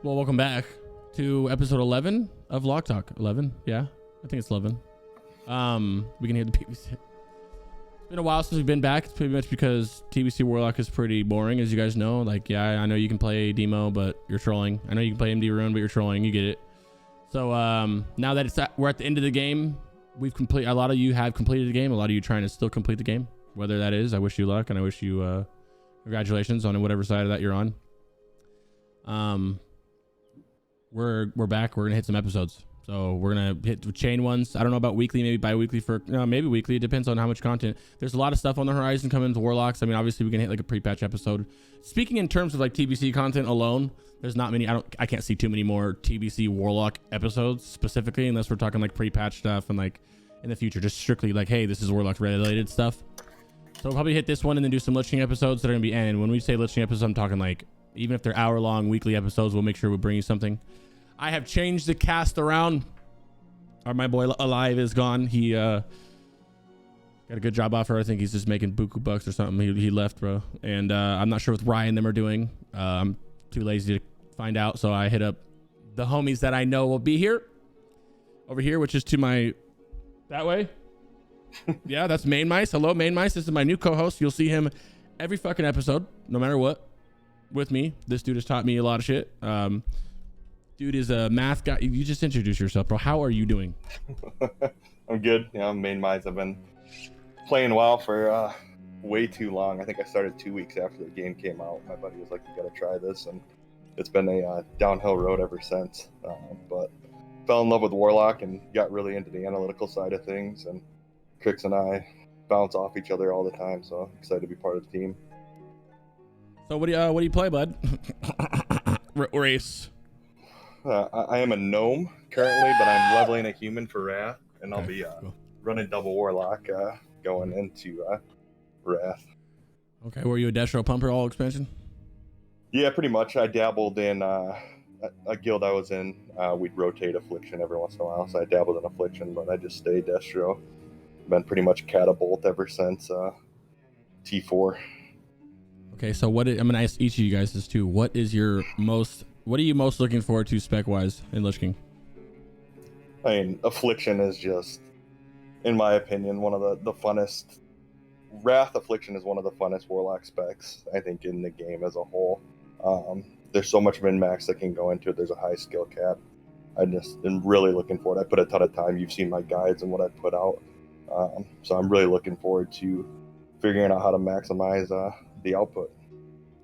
Well, welcome back to episode 11 of WOTLK Talk. 11? Yeah, I think it's 11. We can hear the PvC. It's been a while since we've been back. It's pretty much because TBC Warlock is pretty boring, as you guys know. Like, yeah, I know you can play Demo, but you're trolling. I know you can play MD Rune, but you're trolling. You get it. So now that we're at the end of the game, a lot of you have completed the game. A lot of you trying to still complete the game. Whether that is, I wish you luck, and I wish you congratulations on whatever side of that you're on. We're back. We're gonna hit some episodes. So we're gonna hit chain ones. I don't know about weekly, maybe bi-weekly maybe weekly. It depends on how much content. There's a lot of stuff on the horizon coming to Warlocks. I mean, obviously we can hit like a pre-patch episode. Speaking in terms of like TBC content alone, there's not many. I can't see too many more TBC Warlock episodes specifically, unless we're talking like pre-patch stuff and like in the future, just strictly like, hey, this is Warlock related stuff. So we'll probably hit this one and then do some Lich King episodes that are gonna be. And when we say Lich King episodes, I'm talking like even if they're hour-long weekly episodes, we'll make sure we bring you something. I have changed the cast around. My boy Alive is gone. He got a good job offer. I think he's just making buku bucks or something. He left, bro. And I'm not sure what Ryan and them are doing. I'm too lazy to find out, so I hit up the homies that I know will be here. Over here, which is to my... That way? Yeah, that's Main Mice. Hello, Main Mice. This is my new co-host. You'll see him every fucking episode, no matter what, with me. This dude has taught me a lot of shit. Dude is a math guy. You just introduced yourself, bro. How are you doing? I'm good. Yeah, I'm Main Mines. I've been playing WoW for way too long. I think I started 2 weeks after the game came out. My buddy was like, you gotta try this. And it's been a downhill road ever since. But fell in love with Warlock and got really into the analytical side of things. And Crix and I bounce off each other all the time. So I'm excited to be part of the team. So what do you play, bud? Race. I am a gnome currently, but I'm leveling a human for Wrath, and I'll be cool. running double Warlock going into Wrath. Okay, were you a Destro Pumper all expansion? Yeah, pretty much. I dabbled in a guild I was in. We'd rotate Affliction every once in a while, so I dabbled in Affliction, but I just stayed Destro. Been pretty much Catapult ever since T4. Okay, so I'm gonna ask each of you guys this too. What are you most looking forward to spec-wise in Lich King? I mean, Affliction is just, in my opinion, one of the funnest. Wrath Affliction is one of the funnest Warlock specs, I think, in the game as a whole. There's so much min-max that can go into it. There's a high skill cap. I just am really looking forward. I put a ton of time. You've seen my guides and what I put out. So I'm really looking forward to figuring out how to maximize the output.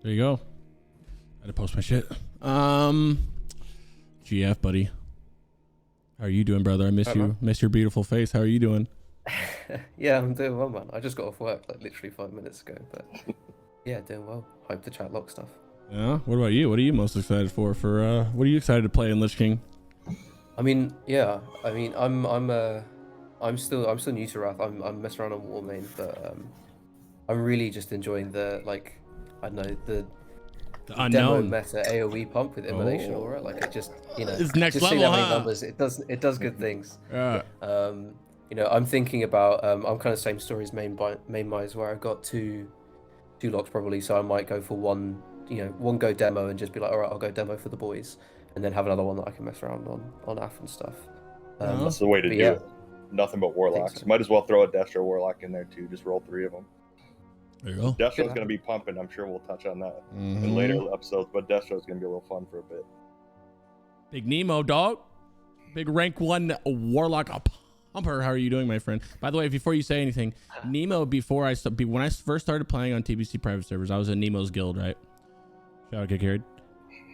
There you go. I had to post my shit. GF, buddy. How are you doing, brother? I miss you. Man. Miss your beautiful face. How are you doing? Yeah, I'm doing well, man. I just got off work like literally 5 minutes ago, but yeah, doing well. Hope to chat lock stuff. Yeah. What about you? What are you most excited for? What are you excited to play in Lich King? I'm still new to Wrath. I'm messing around on Warmane, but I'm really just enjoying the the unknown demo meta AoE pump with Immolation Aura. Like it just it's next just level, seeing that many numbers, it does good things. Yeah. I'm thinking about I'm kind of same story as Main Mize, where I got two locks probably, so I might go for one go demo and just be like, all right, I'll go demo for the boys, and then have another one that I can mess around on AF and stuff. That's the way to do it. Nothing but Warlocks. So. Might as well throw a Destro Warlock in there too. Just roll 3 of them. There you go. Destro's going to be pumping. I'm sure we'll touch on that in later episodes, but Destro's going to be a little fun for a bit. Big Nemow, dog. Big rank 1 Warlock pumper. How are you doing, my friend? By the way, before you say anything, Nemow, when I first started playing on TBC private servers, I was in Nemow's guild, right? Shout out Kil'Jaeden.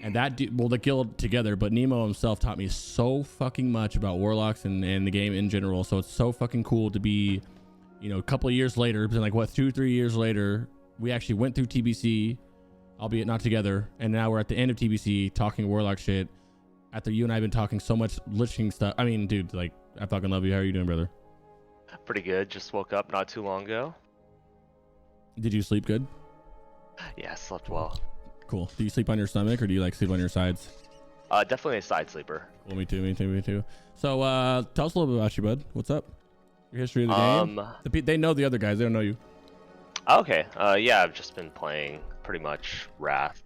And the guild together, but Nemow himself taught me so fucking much about Warlocks and the game in general. So it's so fucking cool to be, a couple of years later, it's been like 2-3 years later, we actually went through TBC, albeit not together, and now we're at the end of TBC talking Warlock shit. After you and I have been talking so much Lich King stuff. I mean, dude, like, I fucking love you. How are you doing, brother? Pretty good. Just woke up not too long ago. Did you sleep good? Yeah, slept well. Cool. Do you sleep on your stomach or do you like sleep on your sides? Definitely a side sleeper. Well, me too. So, tell us a little bit about you, bud. What's up? Your history of the game? They know the other guys. They don't know you. Okay. Yeah, I've just been playing pretty much Wrath,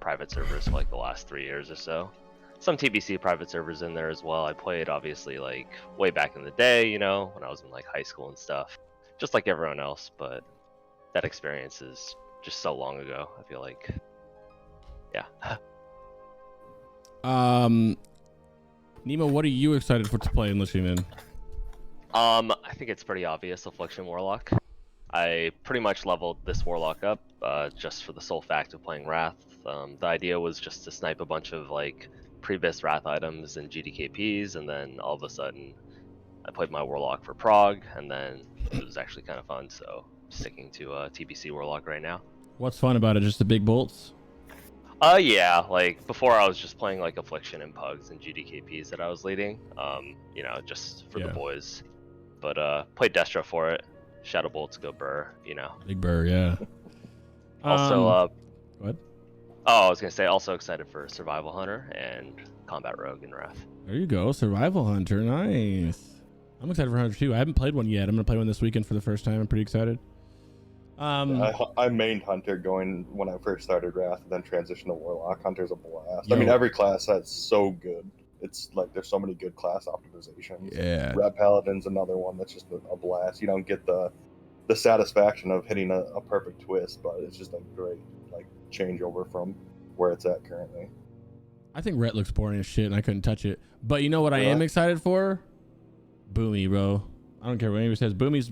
private servers for like the last 3 years or so. Some TBC private servers in there as well. I played obviously like way back in the day, you know, when I was in like high school and stuff, just like everyone else. But that experience is just so long ago. I feel like, yeah. Nemow, what are you excited for to play in listening in? I think it's pretty obvious. Affliction Warlock. I pretty much leveled this Warlock up just for the sole fact of playing Wrath. The idea was just to snipe a bunch of like previous Wrath items and GDKPs, and then all of a sudden I played my Warlock for Prog, and then it was actually kind of fun, so sticking to TBC Warlock right now. What's fun about it? Just the big bolts? Yeah, like before I was just playing like Affliction and Pugs and GDKPs that I was leading, you know, just for the boys. But played Destro for it. Shadow Bolts go burr, you know. Big burr, yeah. Also, go ahead. Oh, I was gonna say also excited for Survival Hunter and Combat Rogue and Wrath. There you go, Survival Hunter, nice. I'm excited for Hunter too. I haven't played one yet. I'm gonna play one this weekend for the first time. I'm pretty excited. I mained Hunter going when I first started Wrath, and then transitioned to Warlock. Hunter's a blast. I mean, every class that's so good. It's like there's so many good class optimizations. Yeah. Red Paladin's another one that's just a blast. You don't get the satisfaction of hitting a perfect twist, but it's just a great like changeover from where it's at currently. I think Rhett looks boring as shit, and I couldn't touch it. But you know what I am excited for? Boomy, bro. I don't care what anybody says. Boomy's.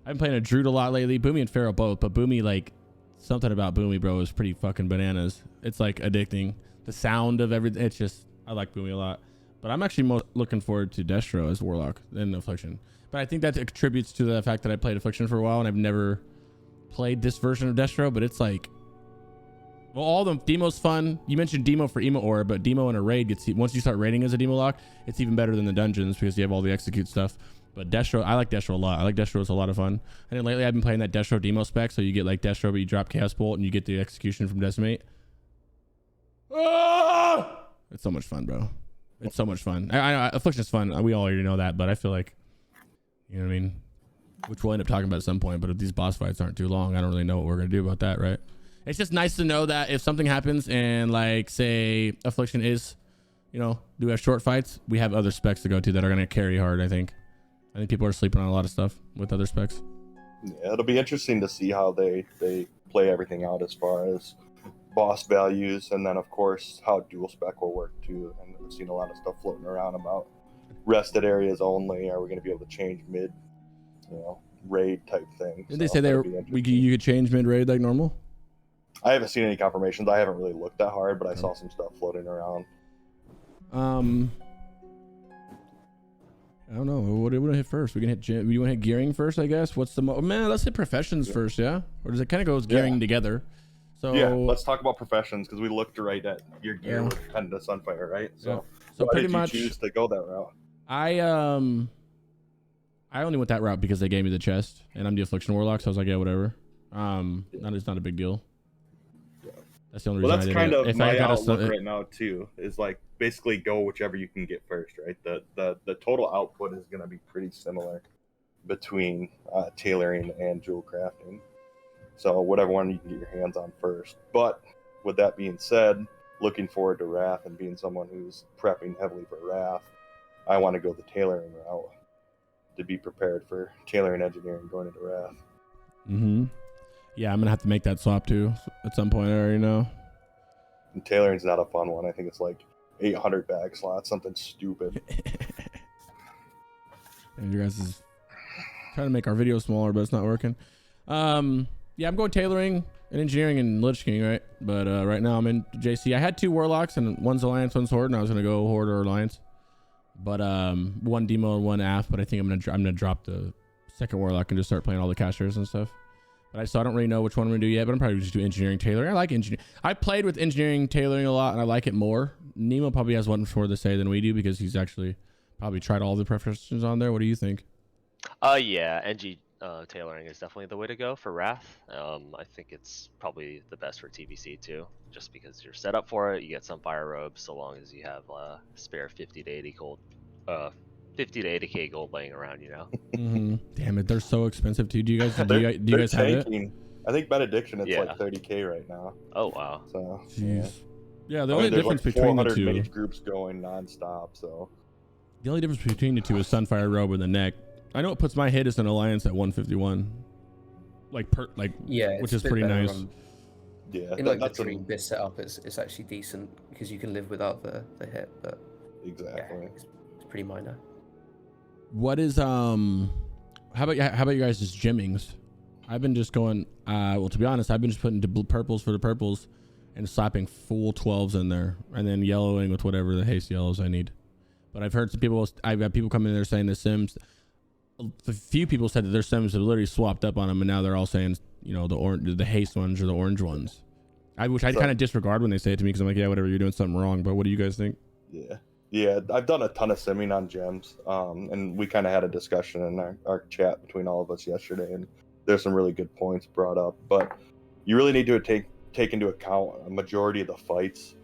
I've been playing a Druid a lot lately. Boomy and Pharaoh both, but Boomy, like, something about Boomy, bro, is pretty fucking bananas. It's like addicting. The sound of everything. It's just, I like Boomy a lot. But I'm actually most looking forward to Destro as Warlock than Affliction. But I think that attributes to the fact that I played Affliction for a while and I've never played this version of Destro. But it's like, well, all the Demo's fun. You mentioned Demo for Emo Ore, but Demo in a raid gets, once you start raiding as a Demo lock, it's even better than the dungeons because you have all the execute stuff. But Destro, I like Destro a lot. I like Destro. It's a lot of fun. And then lately I've been playing that Destro Demo spec, so you get like Destro, but you drop Chaos Bolt and you get the execution from Decimate. Ah! It's so much fun, bro. It's so much fun. I Affliction's fun. We all already know that, but I feel like, you know what I mean? Which we'll end up talking about at some point, but if these boss fights aren't too long, I don't really know what we're going to do about that, right? It's just nice to know that if something happens and like, say, Affliction is, you know, do have short fights, we have other specs to go to that are going to carry hard, I think. I think people are sleeping on a lot of stuff with other specs. Yeah, it'll be interesting to see how they play everything out as far as boss values, and then of course how dual spec will work too. And we've seen a lot of stuff floating around about rested areas only. Are we going to be able to change mid, you know, raid type thing? Did they say you could change mid raid like normal? I haven't seen any confirmations. I haven't really looked that hard, but I saw some stuff floating around. I don't know. What do we hit first? We can hit. You want to hit gearing first, I guess. What's the man? Let's hit professions first, yeah. Or does it kind of go gearing together? So yeah, let's talk about professions because we looked right at your gear with kind of Sunfire, right? So why pretty did much you choose to go that route. I only went that route because they gave me the chest, and I'm the Affliction Warlock, so I was like, yeah, whatever. It's not a big deal. Yeah. That's the only reason I did kind it. of If my I got outlook right now too. Is like basically go whichever you can get first, right? The total output is going to be pretty similar between tailoring and jewel crafting. So whatever one you can get your hands on first. But with that being said, looking forward to Wrath and being someone who's prepping heavily for Wrath, I want to go the tailoring route to be prepared for tailoring engineering going into Wrath. Mm-hmm. Yeah, I'm going to have to make that swap too at some point, I already know. And tailoring's not a fun one. I think it's like 800 bag slots, something stupid. And you guys is trying to make our video smaller, but it's not working. Yeah, I'm going tailoring and engineering and Lich King, right? But right now I'm in JC. I had 2 Warlocks, and one's Alliance, one's Horde, and I was gonna go Horde or Alliance. But one Demo and one AF. But I think I'm gonna drop the second Warlock and just start playing all the casters and stuff. But I don't really know which one I'm gonna do yet. But I'm probably just do engineering tailoring. I like engineering. I played with engineering tailoring a lot, and I like it more. Nemow probably has one more to say than we do because he's actually probably tried all the preferences on there. What do you think? Yeah, NG tailoring is definitely the way to go for Wrath. I think it's probably the best for TBC too, just because you're set up for it. You get some fire robes so long as you have spare 50 to 80 gold, 50 to 80k gold laying around, you know. Mm-hmm. Damn it, they're so expensive too. Do you guys have it? I think Benediction, it's Yeah. like 30k right now. Oh wow. So Jeez. Yeah, the I only mean, there's difference like between the 400 two. mage groups going nonstop. So The only difference between the two is Sunfire Robe and the neck. I know it puts my hit as an alliance at 151. Yeah, which it's is a bit pretty better nice. yeah, In like the that's Dream Beast setup, it's actually decent because you can live without the hit, but exactly. yeah, it's pretty minor. What is how about you guys' just gymmings? I've been just going well, to be honest, I've been just putting purples for the purples and slapping full 12s in there and then yellowing with whatever the haste yellows I need. But I've heard I've had people come in there saying the Sims, a few people said that their Sims have literally swapped up on them and now they're all saying, you know, the haste ones or the orange ones. Which I kind of disregard when they say it to me because I'm like, yeah, whatever, you're doing something wrong. But what do you guys think? Yeah, I've done a ton of simming on gems, and we kind of had a discussion in our chat between all of us yesterday, and there's some really good points brought up. But you really need to take into account a majority of the fights.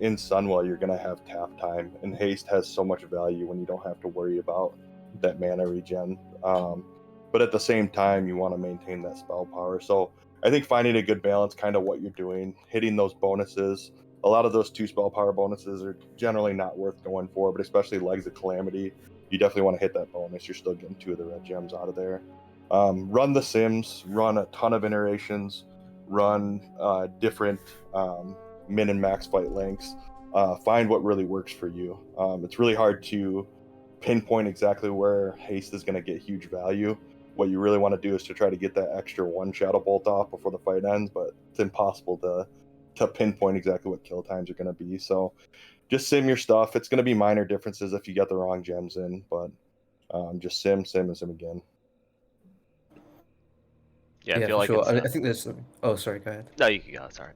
In Sunwell, you're going to have tap time, and haste has so much value when you don't have to worry about that mana regen. But at the same time, you want to maintain that spell power. So I think finding a good balance, kind of what you're doing, hitting those bonuses. A lot of those 2 spell power bonuses are generally not worth going for, but especially Legs of Calamity, you definitely want to hit that bonus. You're still getting 2 of the red gems out of there. Run the Sims, run a ton of iterations, run different min and max fight lengths. Find what really works for you. It's really hard to pinpoint exactly where haste is going to get huge value. What you really want to do is to try to get that extra 1 Shadow Bolt off before the fight ends, but it's impossible to pinpoint exactly what kill times are going to be. So just sim your stuff. It's going to be minor differences if you get the wrong gems in, but just sim and sim again. Yeah, I feel for like sure. it's, I think there's. Oh, sorry. Go ahead. no, you can go. Sorry.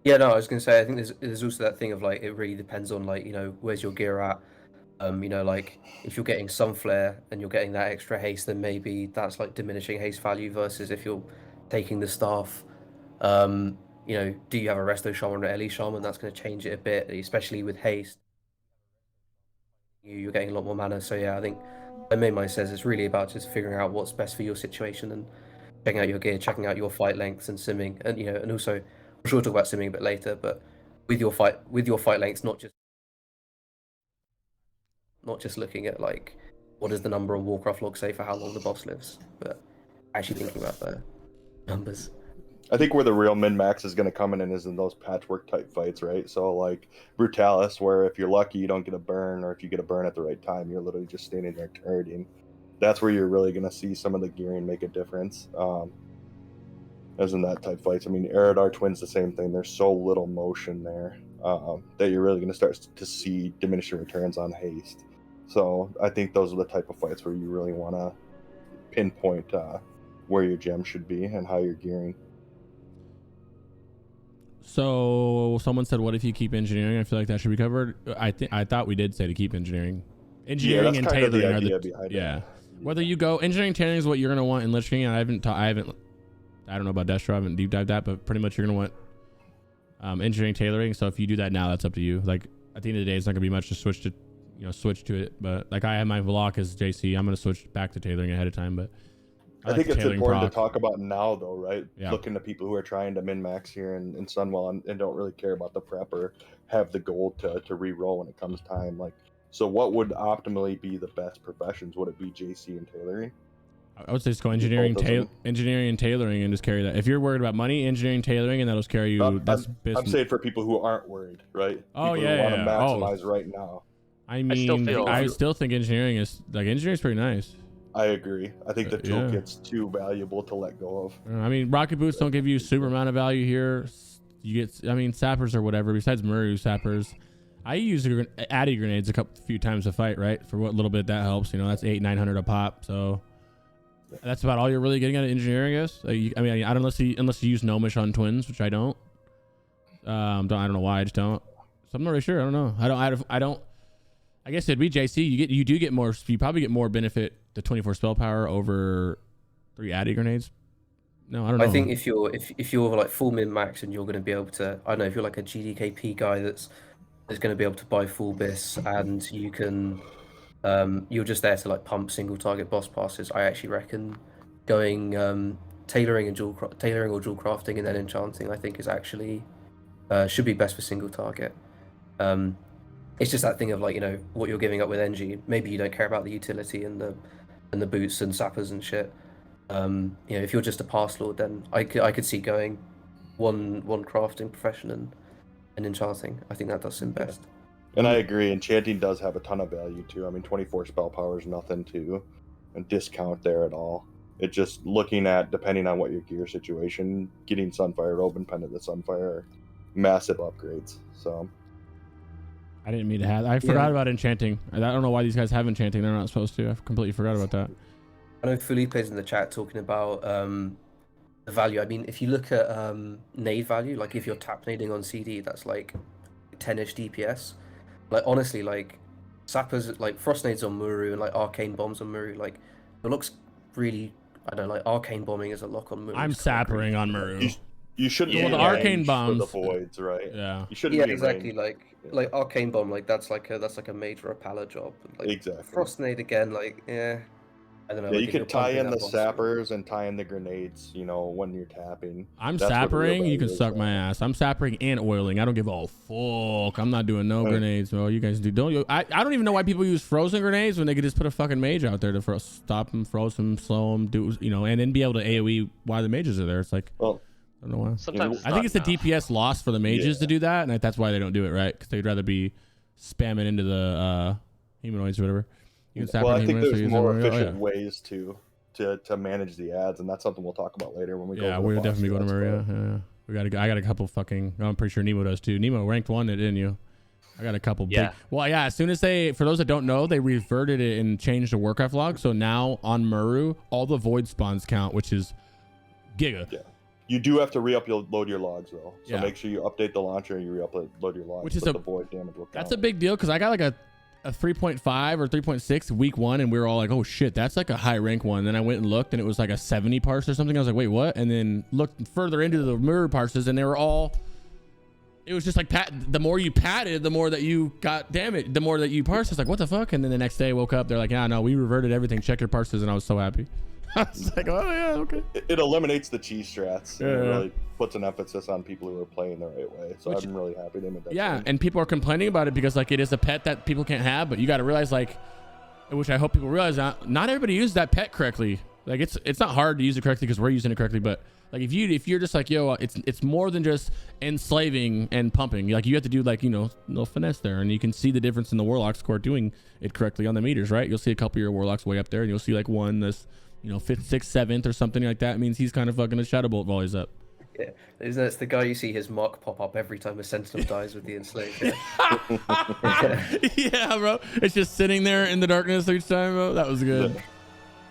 Yeah, no, I was gonna say I think there's also that thing of like it really depends on like, you know, where's your gear at. You know, like if you're getting some flare and you're getting that extra haste, then maybe that's like diminishing haste value versus if you're taking the staff. You know, do you have a Resto Shaman or Ellie Shaman? That's going to change it a bit, especially with haste. You're getting a lot more mana. So yeah, I think like Maymai says, it's really about just figuring out what's best for your situation and checking out your gear, checking out your fight lengths and simming, and you know, and also I'm sure we'll talk about simming a bit later, but with your fight lengths, not just looking at like what does the number on Warcraft log say for how long the boss lives, but actually thinking about the numbers. I think where the real min-max is going to come in is in those patchwork type fights, right? So like Brutallus, where if you're lucky you don't get a burn, or if you get a burn at the right time, you're literally just standing there turreting. That's where you're really going to see some of the gearing make a difference. As in that type fights. I mean, Erodar Twins, the same thing. There's so little motion there that you're really going to start to see diminishing returns on haste. So I think those are the type of fights where you really want to pinpoint where your gem should be and how you're gearing. So someone said, "What if you keep engineering?" I feel like that should be covered. I thought we did say to keep engineering. Engineering and tailoring are the Whether you go engineering, tailoring is what you're gonna want in Lich King. I don't know about Destro. I haven't deep dived that, but pretty much you're gonna want engineering, tailoring. So if you do that now, that's up to you. Like at the end of the day, it's not gonna be much to switch to it. But like I have my Warlock as JC, I'm gonna switch back to tailoring ahead of time. But I think it's important to talk about now, though, right? Yeah. Looking to people who are trying to min-max here in Sunwell and don't really care about the prep or have the goal to re-roll when it comes time. Like, so what would optimally be the best professions? Would it be JC and tailoring? I would say just go engineering and tailoring and just carry that. If you're worried about money, engineering, tailoring, and that'll just carry you. I'm saying for people who aren't worried, right? Oh, people who want to maximize right now. I mean, I still think engineering is pretty nice. I agree. I think the toolkit's too valuable to let go of. I mean, rocket boots don't give you super amount of value here. You get, sappers or whatever. Besides Muru sappers, I use Addy grenades a few times to fight, right? For what little bit that helps. That's 800-900 a pop. So that's about all you're really getting out of engineering, I guess. I mean, unless you use Gnomish on twins, which I don't. I don't know why I just don't. So I'm not really sure. I don't know. I don't. I guess it'd be JC. You do get more. You probably get more benefit the 24 spell power over 3 Addy grenades. No, I don't know. I think if you're like full min max and you're going to be able to, I don't know, if you're like a GDKP guy that's going to be able to buy full bis and you can, you're just there to like pump single target boss passes. I actually reckon going tailoring or dual crafting and then enchanting, I think is actually should be best for single target. It's just that thing of like, you know, what you're giving up with NG. Maybe you don't care about the utility and the boots and sappers and shit. You know, if you're just a pass lord, then I could see going one crafting profession and enchanting. I think that does him best. And I agree, enchanting does have a ton of value too. I mean, 24 spell power is nothing to discount there at all. It's just looking at, depending on what your gear situation, getting Sunfire, Open Pendant to Sunfire are massive upgrades. So I didn't mean to have. I forgot about enchanting. I don't know why these guys have enchanting. They're not supposed to. I completely forgot about that. I know Felipe's in the chat talking about the value. I mean, if you look at nade value, like if you're tap nading on CD, that's like 10-ish DPS. Like honestly, like sappers, like frost nades on Muru and like arcane bombs on Muru, like it looks really. I don't know, like arcane bombing is a lock on Muru. I'm sappering on Muru. You shouldn't well, be the arcane bombs for the voids, right? Yeah. You shouldn't. Yeah, be exactly. Like arcane bomb, like that's like a mage repeller job. Like, exactly. Frost nade again, like I don't know. Yeah, like you could tie in the boss, sappers and tie in the grenades, you know, when you're tapping. I'm That's what the real sappering. You can value is, suck my ass. I'm sappering and oiling. I don't give a fuck. I'm not doing no grenades. Well, you guys do. Don't you? I don't even know why people use frozen grenades when they could just put a fucking mage out there to stop them, froze them, slow them, do, you know, and then be able to AoE while the mages are there. It's like, well, I don't know why. Sometimes I think it's the enough. DPS loss for the mages to do that, and that's why they don't do it, right? Because they'd rather be spamming into the humanoids or whatever. You can well, I think humanoids, so there's use more them. efficient ways to manage the ads, and that's something we'll talk about later when we go. Yeah, we'll definitely go to Maria. Yeah. I got a couple fucking. I'm pretty sure Nemow does too. Nemow ranked 1, didn't you? I got a couple. Yeah. Big, well, yeah. As soon as for those that don't know, they reverted it and changed the Warcraft log. So now on Muru, all the void spawns count, which is giga. Yeah. You do have to re-upload your logs though, so Yeah. make sure you update the launcher and you re-upload your logs. Which is the void damage will count. That's a big deal because I got like a 3.5 or 3.6 week 1, and we were all like, oh shit, that's like a high rank one. Then I went and looked, and it was like a 70 parse or something. I was like, wait, what? And then looked further into the mirror parses, and they were all. It was just like the more you patted, the more that you got damage, the more that you parsed. It's like, what the fuck? And then the next day I woke up, they're like, yeah, no, we reverted everything, check your parses, and I was so happy. I was like, oh yeah, okay. It eliminates the cheese strats. Yeah. And it really puts an emphasis on people who are playing the right way. So I'm really happy they made that. Yeah, change. and people are complaining about it because like it is a pet that people can't have, but you got to realize, like, which I hope people realize, not everybody uses that pet correctly. Like it's not hard to use it correctly because we're using it correctly, but like if you're just like, yo, it's more than just enslaving and pumping. Like you have to do like, you know, no finesse there, and you can see the difference in the Warlock score doing it correctly on the meters, right? You'll see a couple of your Warlocks way up there, and you'll see like one that's, you know, 5th, 6th, 7th or something like that. It means he's kind of fucking a Shadow Bolt volleys up. Yeah, it's the guy you see his mark pop up every time a Sentinel dies with the enslaved. Yeah. Yeah, bro. It's just sitting there in the darkness each time, bro. That was good.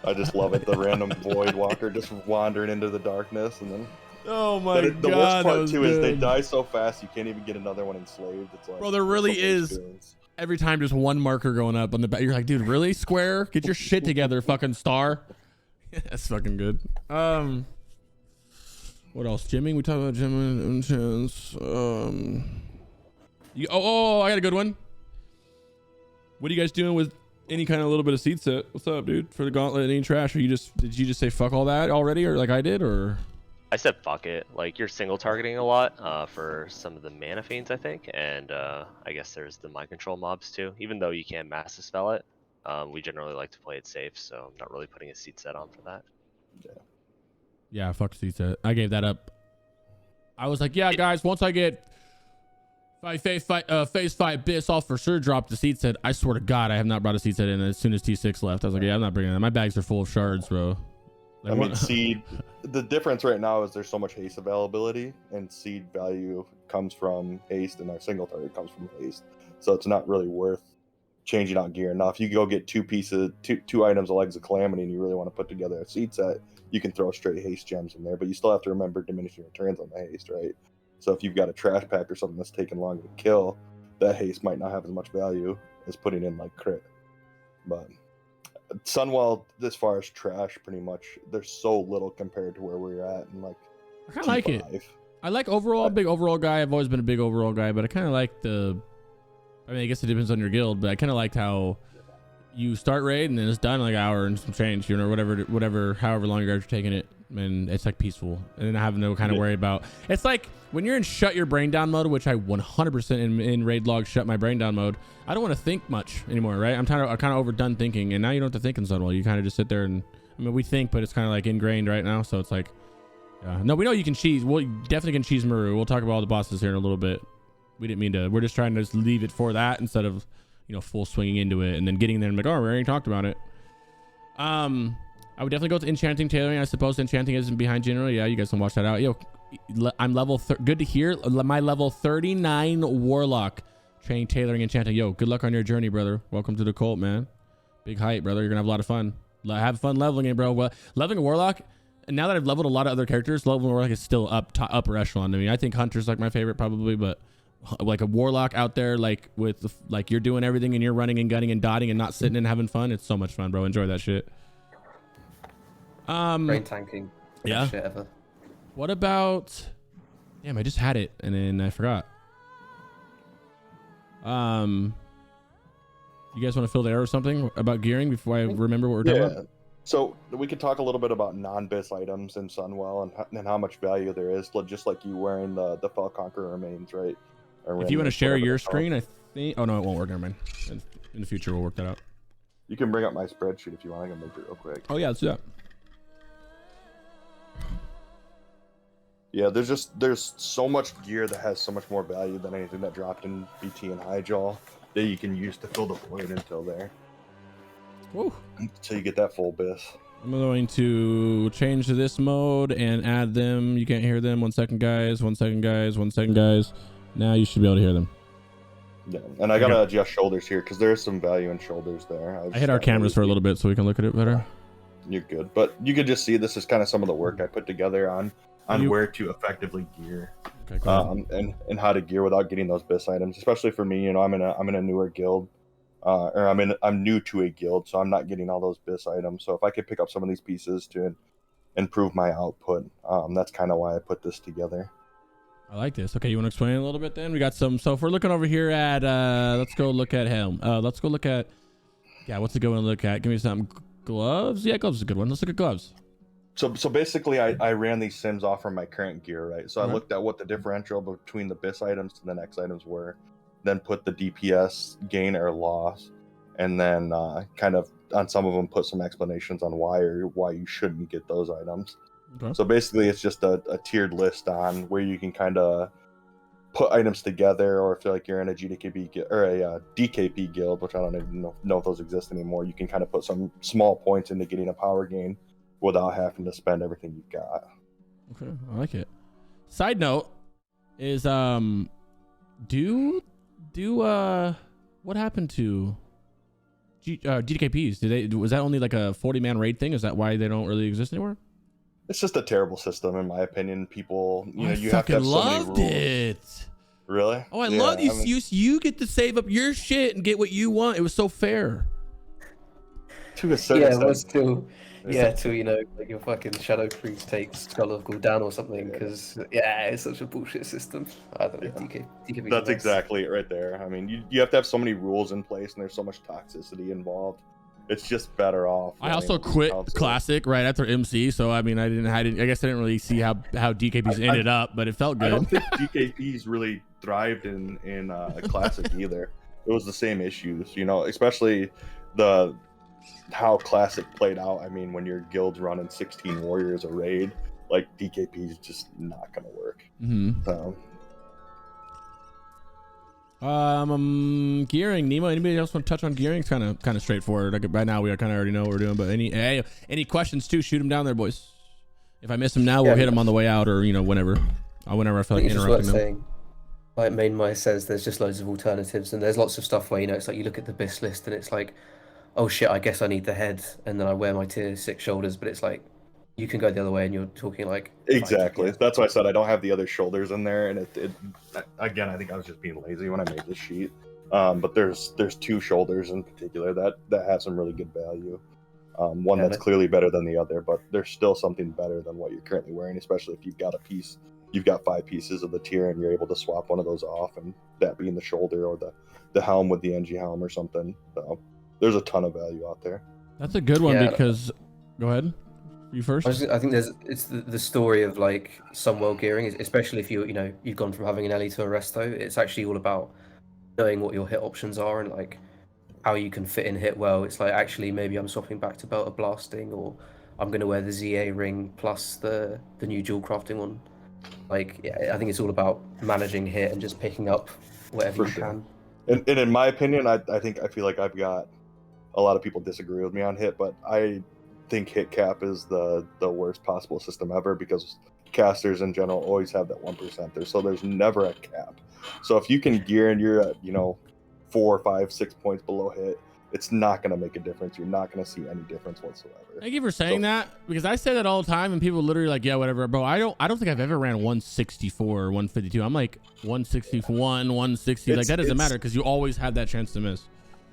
I just love it. The random void walker just wandering into the darkness, and then Oh my the god. worst part too is they good. die so fast you can't even get another one enslaved. It's like, Bro, there really something is. experience. Every time just one marker going up on the back. You're like, dude, really? Square? Get your shit together, fucking star. That's fucking good. What else? Gymming? We talked about gymming and chance. I got a good one. What are you guys doing with any kind of little bit of seed set? What's up, dude? For the gauntlet, any trash? Or did you just say fuck all that already, or like I did, or? I said fuck it. Like you're single targeting a lot for some of the mana fiends, I think, and I guess there's the mind control mobs too. Even though you can't mass dispel it, we generally like to play it safe, so I'm not really putting a seed set on for that. Yeah, fuck seed set. I gave that up. I was like, yeah, guys, once I get phase 5 Biss, I'll for sure drop the seed set. I swear to God, I have not brought a seed set in as soon as T6 left. I was like, yeah, I'm not bringing that. My bags are full of shards, bro. Like, I mean, seed. The difference right now is there's so much haste availability, and seed value comes from haste, and our single target comes from haste. So it's not really worth changing out gear. Now, if you go get two items of Legs of Calamity, and you really want to put together a seed set, you can throw straight haste gems in there, but you still have to remember diminishing returns on the haste, right? So if you've got a trash pack or something that's taking longer to kill, that haste might not have as much value as putting in like crit. But Sunwell, as far as trash, pretty much there's so little compared to where we're at, and like I kind of like it. T5. I like overall, big overall guy. I've always been a big overall guy, but I kind of like I mean, I guess it depends on your guild, but I kind of liked how you start raid and then it's done in like an hour and some change, you know, whatever, however long you're taking it, and it's like peaceful, and then I have no kind of worry about. It's like when you're in shut your brain down mode, which I 100% in raid log shut my brain down mode. I don't want to think much anymore, right? I'm kind of overdone thinking, and now you don't have to think in Sunwell. You kind of just sit there and, I mean, we think, but it's kind of like ingrained right now, so it's like, no, we know you can cheese. Well, you definitely can cheese Muru. We'll talk about all the bosses here in a little bit. We didn't mean to. We're just trying to just leave it for that instead of, you know, full swinging into it and then getting there and like, oh, we already talked about it. I would definitely go to enchanting tailoring. I suppose enchanting isn't behind general. Yeah, you guys can watch that out. Yo, I'm level good to hear. My level 39 warlock training tailoring enchanting. Yo, good luck on your journey, brother. Welcome to the cult, man. Big hype, brother. You're gonna have a lot of fun. Have fun leveling it, bro. Well, leveling a warlock. And now that I've leveled a lot of other characters, leveling a warlock is still upper echelon to me. I think hunter's like my favorite probably, but like a warlock out there, like with like you're doing everything and you're running and gunning and dotting and not sitting and having fun. It's so much fun, bro. Enjoy that shit. Brain tanking. Yeah. Shit ever. What about? Damn, I just had it and then I forgot. You guys want to fill the air or something about gearing before I remember what we're talking about? So we could talk a little bit about non-BIS items in Sunwell and how much value there is, just like you wearing the Fell Conqueror remains, right? If you want to share your screen, I think. Oh no, it won't work. Never mind. In the future, we'll work that out. You can bring up my spreadsheet if you want. I can make it real quick. Oh yeah, let's do that. Yeah, there's so much gear that has so much more value than anything that dropped in BT and Highjaw that you can use to fill the void until there. Woo. Until you get that full BIS. I'm going to change to this mode and add them. You can't hear them. 1 second, guys. 1 second, guys. 1 second, guys. Now you should be able to hear them. Yeah, and I gotta adjust shoulders here because there's some value in shoulders there. I hit our cameras for a little bit so we can look at it better. You're good, but you could just see this is kind of some of the work I put together on where to effectively gear, okay, cool. and how to gear without getting those BIS items. Especially for me, you know, I'm in a newer guild, or I'm new to a guild, so I'm not getting all those BIS items. So if I could pick up some of these pieces to improve my output, that's kind of why I put this together. I like this. Okay, you want to explain it a little bit then? We got some. So if we're looking over here at, let's go look at Helm. Let's go look at, yeah, what's it going to look at? Give me some gloves. Yeah, gloves is a good one. Let's look at gloves. So basically, I ran these sims off from my current gear, right? So I looked at what the differential between the BIS items to the next items were, then put the DPS gain or loss, and then kind of on some of them put some explanations on why you shouldn't get those items. Okay. So basically, it's just a tiered list on where you can kind of put items together, or if like you're in a GDKP or a DKP guild, which I don't even know if those exist anymore, you can kind of put some small points into getting a power gain without having to spend everything you've got. Okay, I like it. Side note is what happened to GDKPs? Was that only like a 40-man raid thing? Is that why they don't really exist anymore? It's just a terrible system, in my opinion. People, you have to have so many rules. It. Really? Oh, I love these. You get to save up your shit and get what you want. It was so fair. To a certain extent. It was still. Yeah, till you know, like your fucking shadow priest takes Skull of Gul'dan or something, because it's such a bullshit system. I don't know. DKP That's exactly it right there. I mean, you have to have so many rules in place, and there's so much toxicity involved. It's just better off. I also quit Classic right after MC, so I mean, I guess I didn't really see how DKPs ended up, but it felt good. I don't think DKPs really thrived in Classic either. It was the same issues, you know, especially how Classic played out. I mean, when your guild's running 16 warriors a raid, like DKP is just not gonna work. Mm-hmm. So, gearing. Nemow, anybody else want to touch on gearing? It's kind of straightforward. Like by now we kind of already know what we're doing. But any questions too? Shoot them down there, boys. If I miss them now, we'll hit them on the way out, or whenever I feel like interrupting them. Saying, like MainMai says, there's just loads of alternatives, and there's lots of stuff where it's like you look at the BIS list and it's like, oh shit, I guess I need the head, and then I wear my tier 6 shoulders, but it's like, you can go the other way, and you're talking like... Exactly. That's why I said I don't have the other shoulders in there, and it again, I think I was just being lazy when I made this sheet. But there's 2 shoulders in particular that have some really good value. One that's clearly better than the other, but there's still something better than what you're currently wearing, especially if you've got 5 pieces of the tier, and you're able to swap one of those off, and that being the shoulder or the helm with the NG helm or something. So there's a ton of value out there. That's a good one Yeah. because. Go ahead. You first. I think it's the story of like some well gearing, especially if you've gone from having an Ellie to a resto. It's actually all about knowing what your hit options are and like how you can fit in hit well. It's like actually maybe I'm swapping back to Belt of Blasting, or I'm going to wear the ZA ring plus the new dual crafting one. Like, yeah, I think it's all about managing hit and just picking up whatever For you sure. can. And in my opinion, I feel like I've got a lot of people disagree with me on hit, but I think hit cap is the worst possible system ever because casters in general always have that 1% there, so there's never a cap. So if you can gear and you're at 4, 5, 6 points below hit, it's not going to make a difference. You're not going to see any difference whatsoever. Thank you for saying that, because I say that all the time and people literally like, yeah, whatever, bro. I don't think I've ever ran 164 or 152. I'm like 161, 160. Like that doesn't matter because you always have that chance to miss.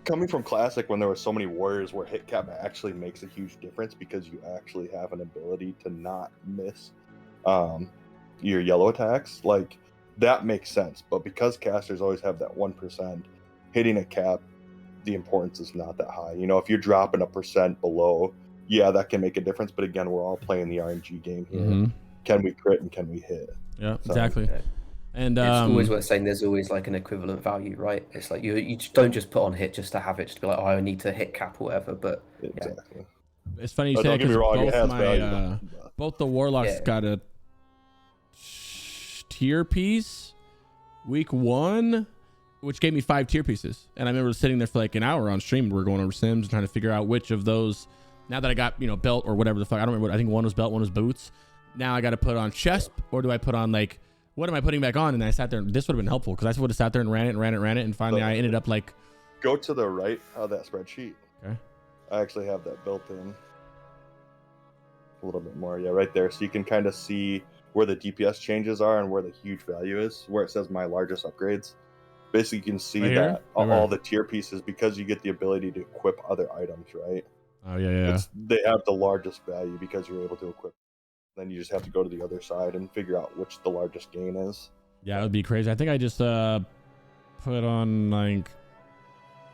Coming from Classic when there were so many warriors where hit cap actually makes a huge difference because you actually have an ability to not miss your yellow attacks, like that makes sense. But because casters always have that 1%, hitting a cap, the importance is not that high. If you're dropping 1% below, yeah, that can make a difference. But again, we're all playing the RNG game here. Mm-hmm. Can we crit and can we hit? Yeah, So, exactly. Yeah. And It's always worth saying there's always like an equivalent value, right? It's like you don't just put on hit just to have it, just to be like, oh, I need to hit cap or whatever. But exactly. it's funny you But say don't that get me wrong, it because has value. both the Warlocks Yeah. got a tier piece week 1, which gave me 5 tier pieces. And I remember sitting there for like an hour on stream. We're going over Sims and trying to figure out which of those, now that I got, belt or whatever the fuck, I don't remember. I think one was belt, one was boots. Now I got to put on chest, or do I put on like, what am I putting back on? And I sat there, this would have been helpful because I would have sat there and ran it. And finally I ended up like. Go to the right of that spreadsheet. Okay. I actually have that built in a little bit more. Yeah, right there. So you can kind of see where the DPS changes are and where the huge value is, where it says my largest upgrades. Basically, you can see Right that here? all the tier pieces, because you get the ability to equip other items, right? Oh, yeah. They have the largest value because you're able to equip. Then you just have to go to the other side and figure out which the largest gain is. Yeah, it would be crazy. I think I just put on like,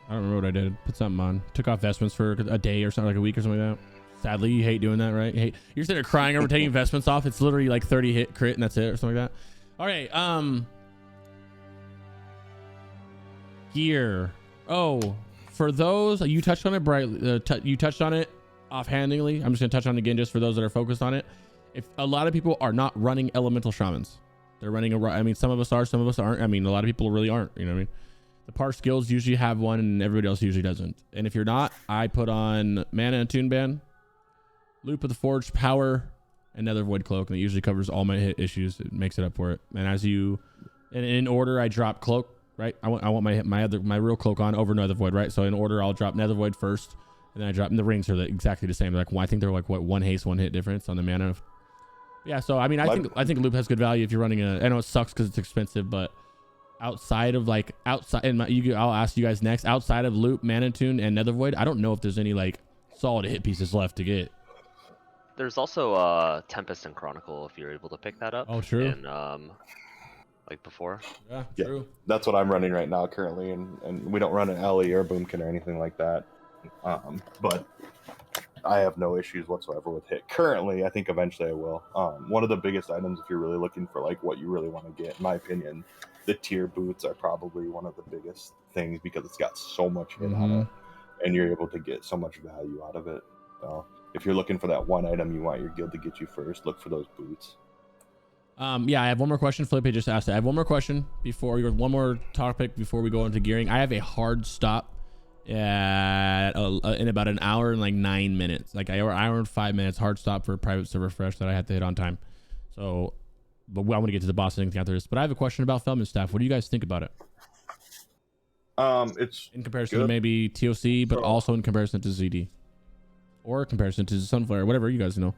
I don't remember what I did. Put something on. Took off vestments for a day or something, like a week or something like that. Sadly, you hate doing that, right? You're sitting there crying over taking vestments off. It's literally like 30 hit crit and that's it or something like that. All right. Gear. Oh, for those, you touched on it brightly. You touched on it offhandedly. I'm just gonna touch on it again just for those that are focused on it. If a lot of people are not running elemental shamans, they're running some of us are, some of us aren't. A lot of people really aren't. You know what I mean? The par skills usually have one and everybody else usually doesn't. And if you're not, I put on mana and tune band, loop of the forged power, and nether void cloak, and it usually covers all my hit issues. It makes it up for it. And as you, in order, I drop cloak, right? I want my real cloak on over nether void, right? So in order, I'll drop nether void first, and then I drop. And the rings are exactly the same. Like, I think they're like what, 1 haste, 1 hit difference on the mana. Yeah, so I think loop has good value if you're running I know it sucks because it's expensive, but outside, and I'll ask you guys next. Outside of loop, mana tune, and nether void, I don't know if there's any like solid hit pieces left to get. There's also Tempest and Chronicle if you're able to pick that up. Oh, true. And like before. Yeah, Yeah, true. that's what I'm running right now currently, and we don't run an Ellie or a Boomkin or anything like that. But I have no issues whatsoever with hit. Currently, I think eventually I will. One of the biggest items, if you're really looking for like what you really want to get, in my opinion, the tier boots are probably one of the biggest things because it's got so much hit on it, and you're able to get so much value out of it. So if you're looking for that one item you want your guild to get you first, look for those boots. Yeah, I have one more question. Felipe just asked it. I have one more question one more topic before we go into gearing. I have a hard stop in about an hour and like 9 minutes, like hour and 5 minutes hard stop for a private server fresh that I have to hit on time. So, but I want to get to the boss thing after this. But I have a question about Felmyst staff. What do you guys think about it? It's in comparison good. to maybe TOC, but also in comparison to ZD, or comparison to Sunflare, whatever you guys know.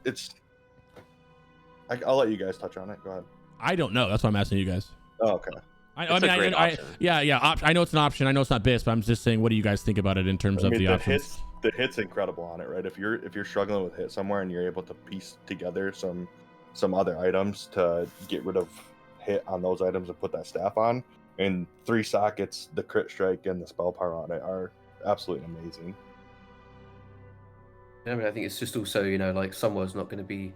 I'll let you guys touch on it. Go ahead. I don't know. That's why I'm asking you guys. Oh, okay. I know it's an option. I know it's not BIS, but I'm just saying, what do you guys think about it in terms of the options? The hit's incredible on it, right? If you're struggling with hit somewhere and you're able to piece together some other items to get rid of hit on those items and put that staff on, and 3 sockets, the crit strike and the spell power on it are absolutely amazing. I mean, I think it's just also, you know, like Somewhere's not going to be,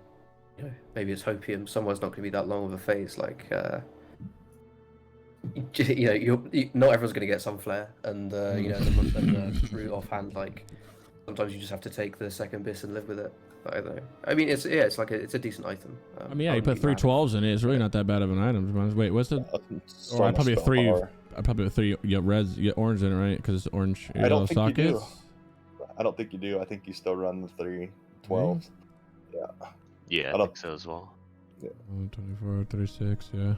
you know, maybe it's Hopium. Somewhere's not going to be that long of a phase. Like, you know, not everyone's going to get Sunflare, and you know, and through offhand, like sometimes you just have to take the second Biss and live with it. I don't know. I mean, it's like it's a decent item. I mean, yeah, you put 3 12s in it. It's really not that bad of an item. To be honest. Wait, what's the? Or I probably have 3. I probably have 3. You got reds, you got orange in it, right? Because it's orange. I don't think sockets. you do. I don't think you do. I think you still run the 3 12s. Yeah, I think so as well. Yeah. 24, 36, yeah.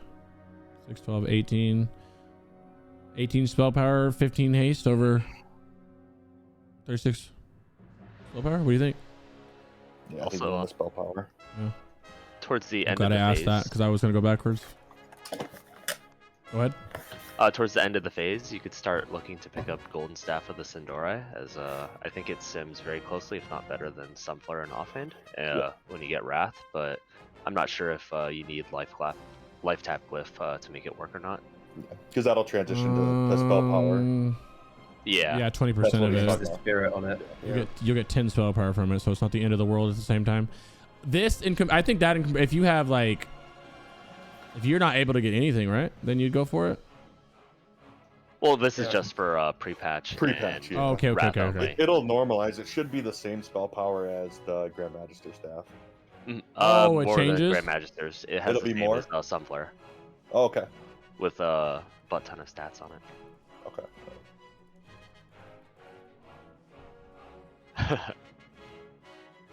6, 12, 18. 18 spell power, 15 haste over 36 spell power. What do you think? Yeah, I think you run the spell power. Yeah. Towards the I'm end glad of the I asked phase. that because I was gonna go backwards. Go ahead. Towards the end of the phase, you could start looking to pick up Golden Staff of the Sindori, as I think it sims very closely, if not better than Sunflare and Offhand when you get Wrath, but I'm not sure if you need Life Tap Glyph to make it work or not. Because that'll transition to spell power. Yeah, 20% That's of what it. he's The spirit on it. Yeah. You'll get 10 spell power from it, so it's not the end of the world at the same time. This, I think that if you have like, if you're not able to get anything, right, then you'd go for it. Well, this is just for pre-patch. Pre-patch, yeah. Oh, okay. It'll normalize. It should be the same spell power as the Grand Magister staff. Oh, it more changes? than Grand Magisters. It has It'll the be same more? as Sunflare, Oh, okay. with a butt ton of stats on it. Okay.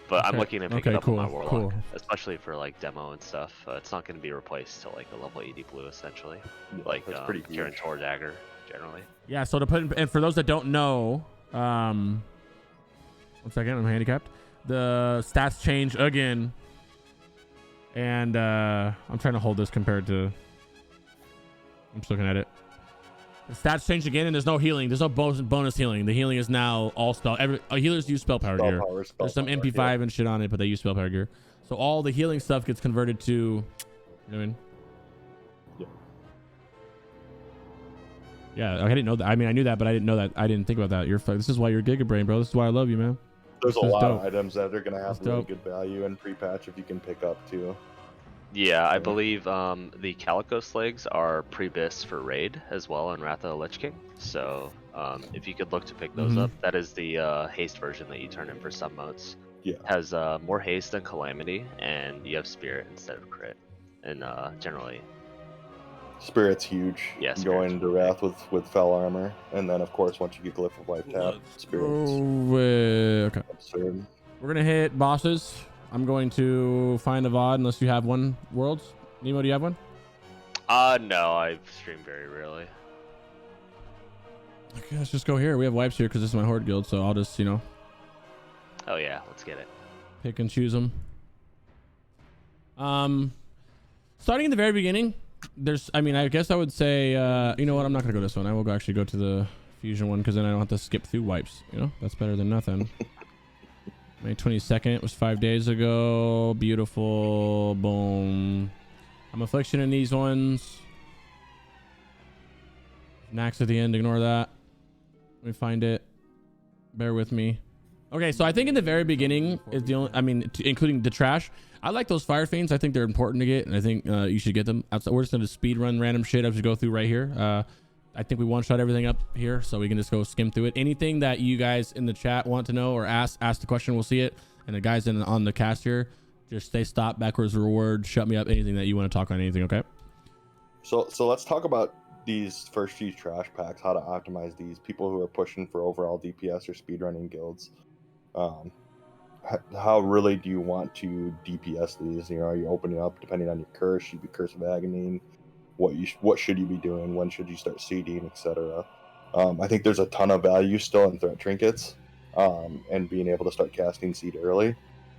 But I'm looking to pick it up cool, on my Warlock, cool. especially for like demo and stuff. It's not going to be replaced till like a level 80 blue, essentially. Yeah, Like that's pretty Kieran huge. Tor Dagger, generally. Yeah, so to put in, and for those that don't know, 1 second, I'm handicapped. The stats change again, and I'm trying to hold this compared to. I'm just looking at it. The stats change again, and there's no healing. There's no bonus healing. The healing is now all spell. Healers use spell power gear. There's some MP5 and shit on it, but they use spell power gear. So all the healing stuff gets converted to. You know what I mean? Yeah, I didn't know that. I mean, I knew that, but I didn't know that. I didn't think about that. This is why you're Giga Brain, bro. This is why I love you, man. There's a This is lot dope. of items that are going to have That's really dope. good value in pre-patch if you can pick up too. Yeah, I believe the Kalecgos legs are pre-Biss for raid as well in Wrath of the Lich King. So if you could look to pick those up, that is the haste version that you turn in for some modes. Yeah. Has more haste than Calamity, and you have Spirit instead of Crit. And generally, Spirit's huge. Yeah, Spirit's going to really Wrath with Fell Armor, and then of course once you get Glyph of Life Tap, Spirit's Okay. absurd. We're gonna hit bosses. I'm going to find a VOD unless you have one. Worlds. Nemo, do you have one? no, I stream very rarely. Okay, let's just go here. We have wipes here because this is my Horde guild, so I'll just, Oh yeah, let's get it. pick and choose them. Starting in the very beginning, I guess I would say, you know what? I'm not gonna go this one. I will actually go to the fusion one because then I don't have to skip through wipes. That's better than nothing. May 22nd was 5 days ago. Beautiful. Boom. I'm Affliction in these ones. Nax at the end. Ignore that. Let me find it. Bear with me. Okay, so I think in the very beginning is the only, including the trash. I like those Fire Fiends. I think they're important to get, and I think you should get them. We're just going to speed run random shit as we go through right here. I think we one-shot everything up here, so we can just go skim through it. Anything that you guys in the chat want to know or ask the question, we'll see it. And the guys on the cast here, just stay stop, backwards reward, shut me up, anything that you want to talk on, anything, okay? So let's talk about these first few trash packs, how to optimize these. People who are pushing for overall DPS or speedrunning guilds. How really do you want to DPS these? Are you opening up depending on your curse? Should you be Curse of Agony? What should you be doing? When should you start seeding, etc.? I think there's a ton of value still in threat trinkets, and being able to start casting seed early.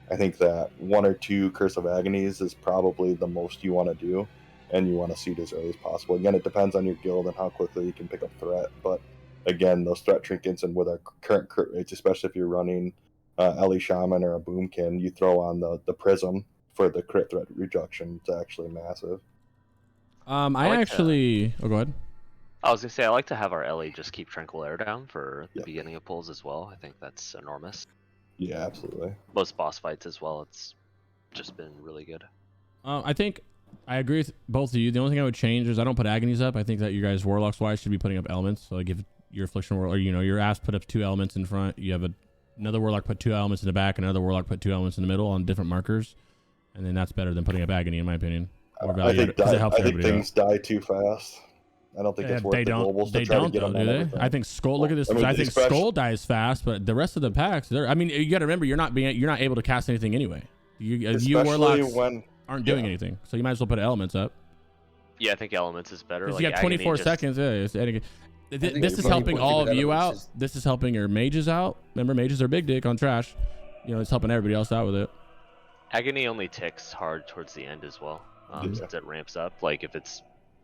I think that 1 or 2 Curse of Agonies is probably the most you want to do, and you want to seed as early as possible. Again, it depends on your guild and how quickly you can pick up threat, but again, those threat trinkets, and with our current crit rates, especially if you're running Ellie Shaman or a Boomkin, you throw on the Prism for the crit threat reduction. It's actually massive. Oh, go ahead. I was gonna say I like to have our Ellie just keep Tranquil Air down for the beginning of pulls as well. I think that's enormous. Yeah, absolutely. Most boss fights as well. It's just been really good. I think I agree with both of you. The only thing I would change is I don't put agonies up. I think that you guys Warlocks wise should be putting up elements. So like if your Affliction Warlock, or your ass put up 2 elements in front, you have another Warlock put 2 elements in the back, and another Warlock put 2 elements in the middle on different markers, and then that's better than putting up agony in my opinion. I think things die too fast. I don't think it's worth the globals to try to get them on everything. I think Skull. Look at this. I think Skull dies fast, but the rest of the packs, I mean, you got to remember, you're not able to cast anything anyway. You Warlocks aren't doing anything, so you might as well put elements up. Yeah, I think elements is better. Because you have 24 seconds. This is helping all of you out. This is helping your mages out. Remember, mages are big dick on trash. It's helping everybody else out with it. Agony only ticks hard towards the end as well, since it ramps up. Like if it's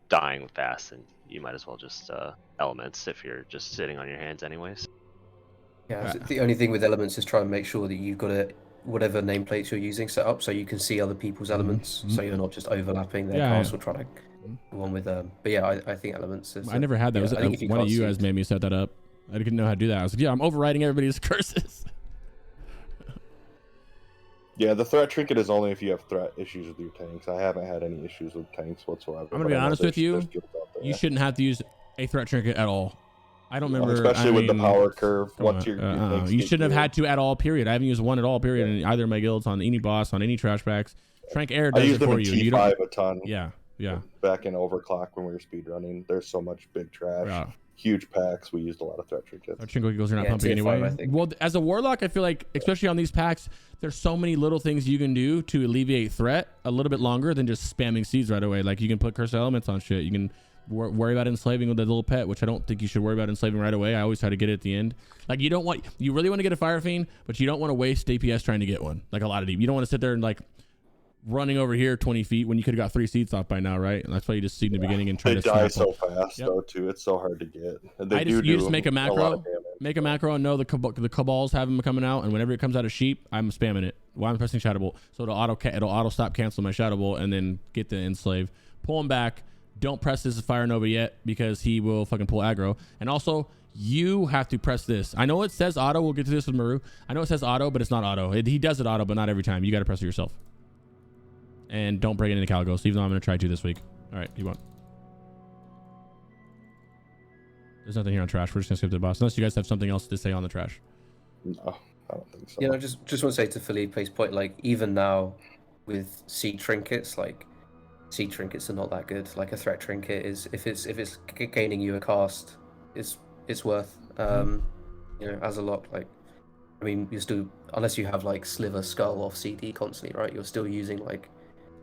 dying fast, and you might as well just elements if you're just sitting on your hands anyways. Yeah, the only thing with elements is try and make sure that you've got whatever nameplates you're using set up so you can see other people's elements, so you're not just overlapping their cast or trying to go on with them. But yeah, I think elements is... I never had that. One of you guys made me set that up. I didn't know how to do that. I was like, I'm overriding everybody's curses. Yeah, the threat trinket is only if you have threat issues with your tanks. I haven't had any issues with tanks whatsoever. I'm gonna be honest with you. You shouldn't have to use a threat trinket at all. I don't remember. Especially with the power curve. Once your you shouldn't have had to at all. Period. I haven't used one at all. Period. In either of my guilds, on any boss, on any trash packs. Trank Air does it for you. You don't. A ton. Yeah. Back in Overclock when we were speedrunning, there's so much big trash. Huge packs. We used a lot of threat trinkets. Trinket eagles are not pumping anyway. Well, as a Warlock, I feel like, especially on these packs, there's so many little things you can do to alleviate threat a little bit longer than just spamming seeds right away. Like you can put curse elements on shit. You can worry about enslaving with a little pet, which I don't think you should worry about enslaving right away. I always try to get it at the end. Like you really want to get a Fire Fiend, but you don't want to waste DPS trying to get one. Like a lot of deep. You don't want to sit there and like running over here 20 feet when you could have got 3 seats off by now, right? And that's why you just seed in the beginning and try to die so fast though too. It's so hard to get. You just make a macro, and know the Cabals have them coming out, and whenever it comes out of sheep, I'm spamming it while I'm pressing Shadow Bolt, so it'll auto stop cancel my Shadow Bolt and then get the enslave. Pull him back. Don't press this Fire Nova yet because he will fucking pull aggro. And also, you have to press this. I know it says auto. We'll get to this with Muru. I know it says auto, but it's not auto. He does it auto, but not every time. You got to press it yourself. And don't break it into Kalecgos, even though I'm going to try to this week. All right, you won't. There's nothing here on trash. We're just going to skip to the boss. Unless you guys have something else to say on the trash. No, I don't think so. Just want to say to Felipe's point, like, even now with seed trinkets, like, seed trinkets are not that good. Like, a threat trinket is, if it's gaining you a cast, it's worth, as a lot. Like, I mean, you're still, unless you have, like, Sliver, Skull off CD constantly, right? You're still using, like,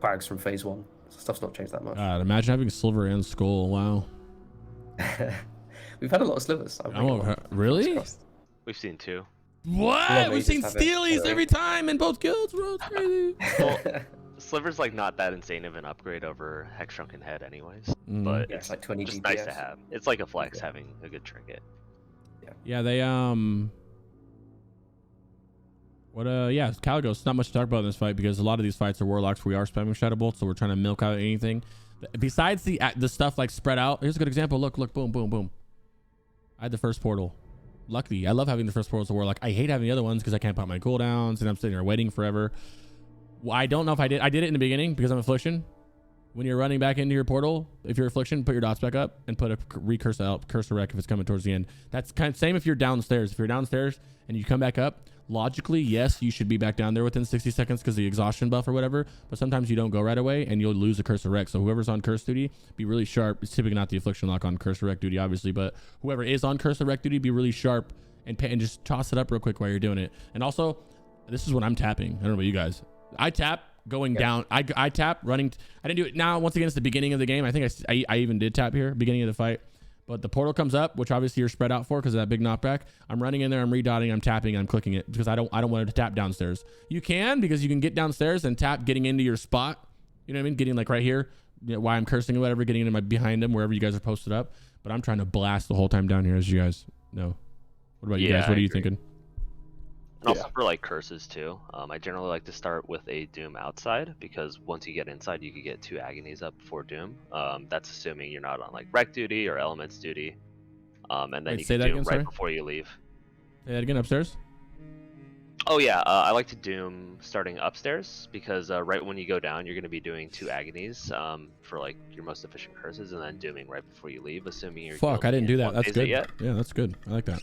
Quags from phase 1. Stuff's not changed that much. God, imagine having Sliver and Skull. Wow. We've had a lot of Slivers. Really? We've seen 2. What? We've seen Steelies every time in both guilds, bro. It's crazy. Well, Sliver's like not that insane of an upgrade over Hex Shrunken Head anyways. But it's like 20 just DPS. nice to have. It's like a flex having a good trinket. Yeah, they Kalecgos, not much to talk about in this fight because a lot of these fights are Warlocks. We are spamming Shadow Bolt, so we're trying to milk out anything. Besides the stuff like spread out, here's a good example. Look, boom, boom, boom. I had the first portal. Luckily, I love having the first portal as a Warlock. I hate having the other ones because I can't pop my cooldowns and I'm sitting there waiting forever. Well, I don't know if I did it in the beginning because I'm Affliction. When you're running back into your portal, if you're Affliction, put your dots back up and put a recurse out, curse a wreck if it's coming towards the end. That's kind of same if you're downstairs. If you're downstairs and you come back up, logically, yes, you should be back down there within 60 seconds because the exhaustion buff or whatever, but sometimes you don't go right away and you'll lose a curse of wreck. So whoever's on curse duty, be really sharp. It's typically not the Affliction lock on curse of wreck duty, obviously, but whoever is on curse of wreck duty, be really sharp and just toss it up real quick while you're doing it. And also, this is when I'm tapping. I don't know about you guys. I tap going down. I tap running. I didn't do it now. Once again, it's the beginning of the game. I think I even did tap here, beginning of the fight. But the portal comes up, which obviously you're spread out for because of that big knockback. I'm running in there, I'm redotting, I'm tapping, I'm clicking it because I don't want it to tap downstairs. You can because you can get downstairs and tap getting into your spot. You know what I mean? Getting like right here, why I'm cursing or whatever, getting into my behind them wherever you guys are posted up. But I'm trying to blast the whole time down here, as you guys know. What about you guys? What are you thinking? And also for like curses too, I generally like to start with a Doom outside because once you get inside, you could get 2 agonies up before Doom. That's assuming you're not on like Wreck duty or Elements duty, and then you can Doom right before you leave. Say that again, upstairs. Oh yeah, I like to doom starting upstairs because right when you go down, you're going to be doing 2 agonies for like your most efficient curses, and then dooming right before you leave, assuming your Fuck, guild I didn't do can't that. That's one-phase it good. yet. Yeah, that's good. I like that.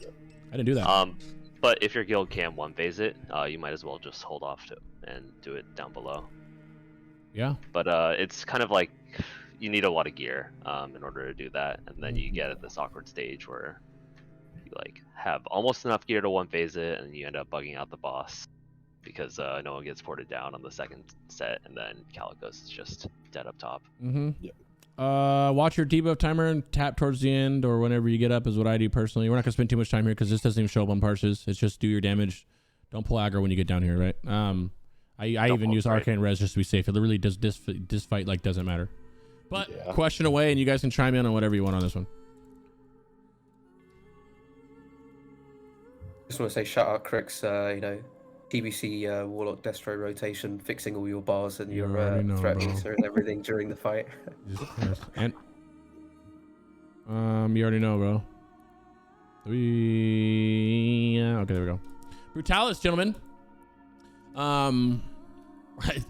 I didn't do that. But if your guild can one phase it, you might as well just hold off to and do it down below. Yeah. But it's kind of like you need a lot of gear in order to do that, and then you get at this awkward stage where you like have almost enough gear to one phase it, and you end up bugging out the boss because no one gets ported down on the second set, and then Kalecgos is just dead up top. Mm-hmm. Yep. Watch your debuff timer and tap towards the end or whenever you get up is what I do personally. We're not gonna spend too much time here because this doesn't even show up on parses. It's just do your damage. Don't pull aggro when you get down here, right? I even use arcane res just to be safe. It really does this fight like doesn't matter. But Yeah. question away, and you guys can chime in on whatever you want on this one. Just want to say shout out Crix, TBC Warlock Destro rotation, fixing all your bars and You your already know, threat bro. meter and everything during the fight. Jesus Christ. And you already know, bro. Okay, there we go. Brutallus, gentlemen.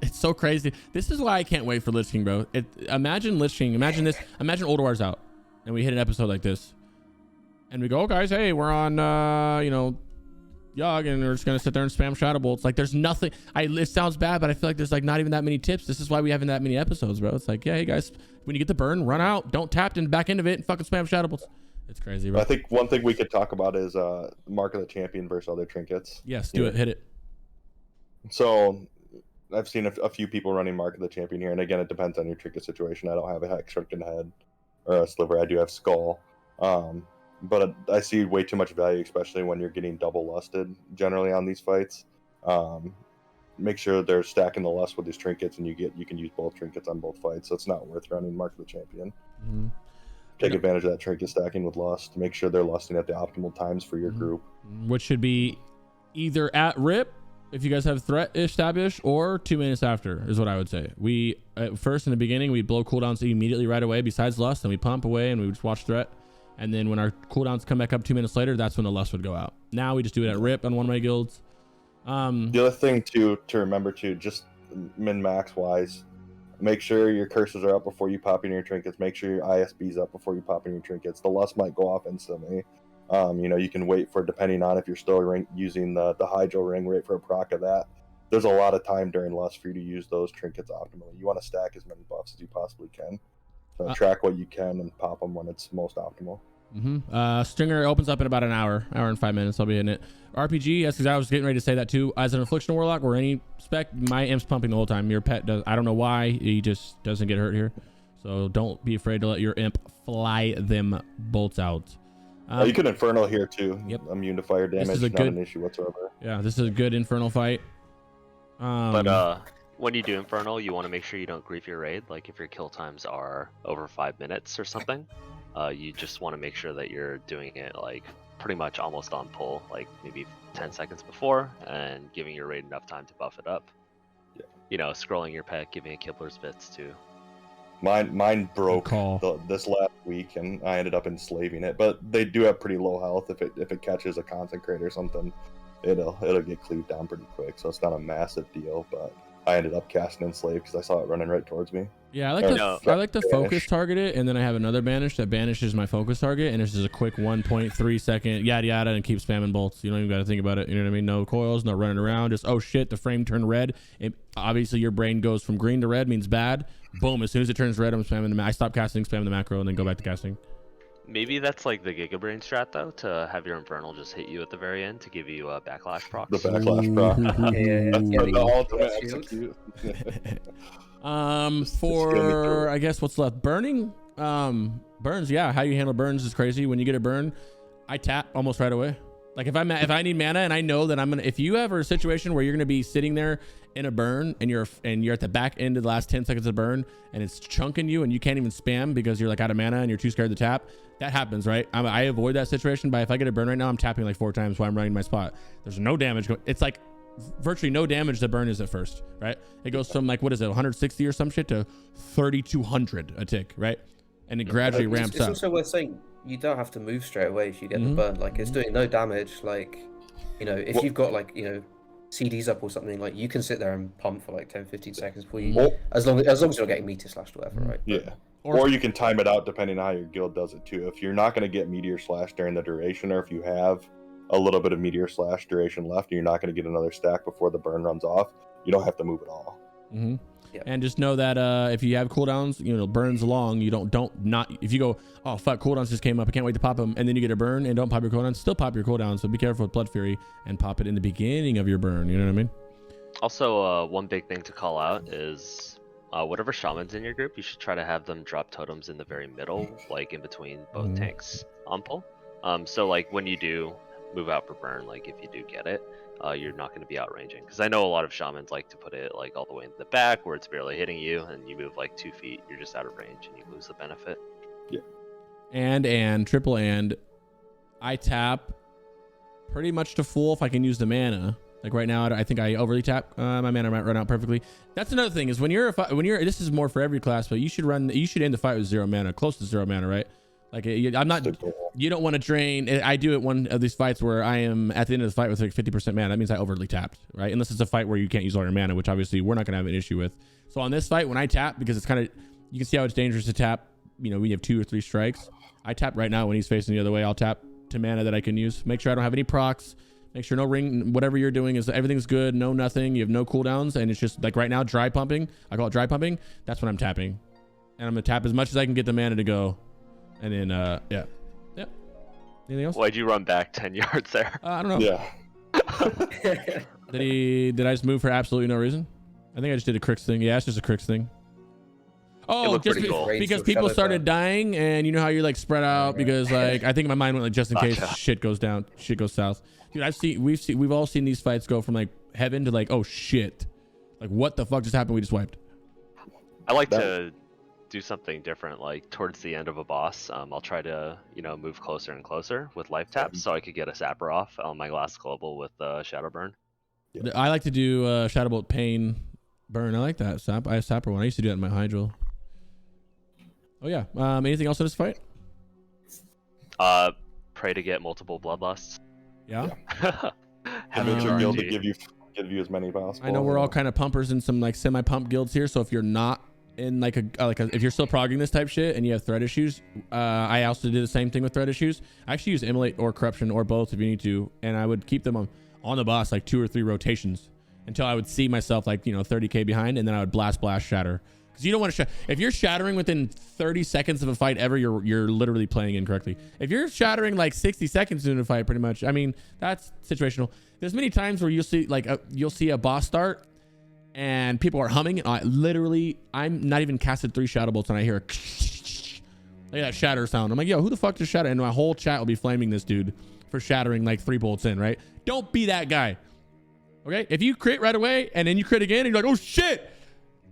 It's so crazy. This is why I can't wait for Lich King, bro. Imagine Lich King. Imagine this. Imagine Oldoar's out, and we hit an episode like this, and we go, oh, guys, hey, we're on, Yogg, and we're just gonna sit there and spam Shadow Bolts. Like, there's nothing. It sounds bad, but I feel like there's like not even that many tips. This is why we haven't that many episodes, bro. It's like, yeah, hey guys, when you get the burn, run out, don't tap in back end of it, and fucking spam Shadow Bolts. It's crazy, bro. I think one thing we could talk about is Mark of the Champion versus other trinkets. Yes, do it. Hit it. So I've seen a few people running Mark of the Champion here, and again, it depends on your trinket situation. I don't have a Hex Shrunken Head or a Sliver. I do have Skull. But I see way too much value, especially when you're getting double lusted generally on these fights. Make sure they're stacking the lust with these trinkets, and you can use both trinkets on both fights. So it's not worth running Mark of the Champion. Mm-hmm. Take advantage of that trinket stacking with lust. Make sure they're lusting at the optimal times for your group. Which should be either at rip, if you guys have threat established, or 2 minutes after is what I would say. We first in the beginning we blow cooldowns immediately right away. Besides lust, and we pump away and we just watch threat. And then when our cooldowns come back up 2 minutes later, that's when the lust would go out. Now we just do it at rip on one of my guilds. The other thing to remember too, just min-max wise, make sure your curses are up before you pop in your trinkets. Make sure your ISB's up before you pop in your trinkets. The lust might go off instantly. You can wait for, depending on if you're still using the Hydro Ring, wait for a proc of that. There's a lot of time during lust for you to use those trinkets optimally. You want to stack as many buffs as you possibly can. So track what you can and pop them when it's most optimal. Stringer opens up in about an hour and 5 minutes. I'll be in it. RPG, yes, because I was getting ready to say that too. As an Affliction Warlock or any spec, my imp's pumping the whole time. Your pet does. I don't know why he just doesn't get hurt here. So don't be afraid to let your imp fly them bolts out. You can Infernal here too. Yep. Immune to fire damage, not an issue whatsoever. Yeah, this is a good Infernal fight. But when you do Infernal, you want to make sure you don't grief your raid. Like if your kill times are over 5 minutes or something, you just want to make sure that you're doing it like pretty much almost on pull, like maybe 10 seconds before, and giving your raid enough time to buff it up. Yeah. Scrolling your pet, giving it Kibler's Bits too. Mine broke this last week, and I ended up enslaving it. But they do have pretty low health. If it catches a Consecrate or something, it'll get cleaved down pretty quick. So it's not a massive deal. But I ended up casting Enslave because I saw it running right towards me. Yeah, I like to focus target it, and then I have another banish that banishes my focus target, and it's just a quick 1.3 second yada yada, and keep spamming bolts. You don't even got to think about it. You know what I mean? No coils, no running around. Just oh shit, the frame turned red. Obviously your brain goes from green to red means bad. Boom! As soon as it turns red, I'm spamming I stop casting, spam the macro, and then go back to casting. Maybe that's like the Giga Brain strat though, to have your Infernal just hit you at the very end to give you a backlash proc. The backlash proc. For I guess what's left, burning. Burns. Yeah, how you handle burns is crazy. When you get a burn, I tap almost right away. Like if I need mana and I know that I'm gonna, if you have a situation where you're gonna be sitting there in a burn and you're at the back end of the last 10 seconds of burn and it's chunking you and you can't even spam because you're like out of mana and you're too scared to tap. That happens, right? I avoid that situation by if I get a burn right now, I'm tapping like 4 times while I'm running my spot. There's no damage going. It's like virtually no damage the burn is at first, right? It goes from like, what is it, 160 or some shit to 3,200 a tick, right? And it gradually ramps up. It's also worth saying you don't have to move straight away if you get the burn. Like it's doing no damage. Like, if you've got like, CDs up or something, like you can sit there and pump for like 10-15 seconds before you, Well, as long as you're not getting meteor slashed or whatever, right? yeah. Or you can time it out depending on how your guild does it too. If you're not going to get meteor slash during the duration, or if you have a little bit of meteor slash duration left and you're not going to get another stack before the burn runs off, you don't have to move at all. Mm-hmm. Yeah. And just know that if you have cooldowns, burns long, you don't not if you go, oh fuck, cooldowns just came up, I can't wait to pop them, and then you get a burn and don't pop your cooldown, still pop your cooldown. So be careful with Blood Fury and pop it in the beginning of your burn. You know what I mean? Also, one big thing to call out is whatever shaman's in your group, you should try to have them drop totems in the very middle, like in between both tanks on pull. So like when you do move out for burn, like if you do get it, you're not going to be outranging. Because I know a lot of shamans like to put it like all the way in the back where it's barely hitting you, and you move like 2 feet, you're just out of range and you lose the benefit. Yeah. And triple and I tap pretty much to full if I can use the mana. Like right now, I think I overly tap. My mana might run out perfectly. That's another thing is when you're this is more for every class, but you should end the fight with 0 mana, close to 0 mana, right? Like I'm not. You don't want to drain. I do it one of these fights where I am at the end of the fight with like 50% mana. That means I overly tapped, right? Unless it's a fight where you can't use all your mana, which obviously we're not gonna have an issue with. So on this fight, when I tap, because it's kind of, you can see how it's dangerous to tap. When you have 2 or 3 strikes. I tap right now when he's facing the other way. I'll tap to mana that I can use. Make sure I don't have any procs. Make sure no ring, whatever you're doing is everything's good, no nothing. You have no cooldowns, and it's just like right now, dry pumping. I call it dry pumping. That's when I'm tapping, and I'm gonna tap as much as I can get the mana to go, and then yeah. Anything else? Why'd you run back 10 yards there? I don't know. Yeah. Did I just move for absolutely no reason? I think I just did a Crix thing. Yeah, it's just a Crix thing. Oh, just cool. because people started dying, and you know how you're like spread out because like I think my mind went like just in case shit goes down, shit goes south. Dude, we've all seen these fights go from like heaven to like, oh shit, like what the fuck just happened? We just wiped. I like to do something different, like towards the end of a boss. I'll try to move closer and closer with life taps, so I could get a sapper off on my last global with Shadow Burn. Yeah. I like to do Shadow Bolt Pain Burn. I like that sap. I have sapper one. I used to do that in my Hydral. Oh yeah. Anything else in this fight? Pray to get multiple bloodlusts. Yeah. Convince your guild to give you as many possible. I know we're all kind of pumpers in some like semi-pump guilds here. So if you're not in like if you're still progging this type shit and you have threat issues, I also did the same thing with threat issues. I actually use Immolate or Corruption or both if you need to, and I would keep them on the boss like 2 or 3 rotations until I would see myself like 30k behind, and then I would blast shatter. Because you don't want to if you're shattering within 30 seconds of a fight ever, you're literally playing incorrectly. If you're shattering like 60 seconds into a fight, pretty much, I mean, that's situational. There's many times where you'll see a boss start and people are humming, and I'm not even casted 3 shadow bolts and I hear a like that shatter sound. I'm like, yo, who the fuck just shatter? And my whole chat will be flaming this dude for shattering like 3 bolts in, right? Don't be that guy. Okay? If you crit right away and then you crit again and you're like, oh shit,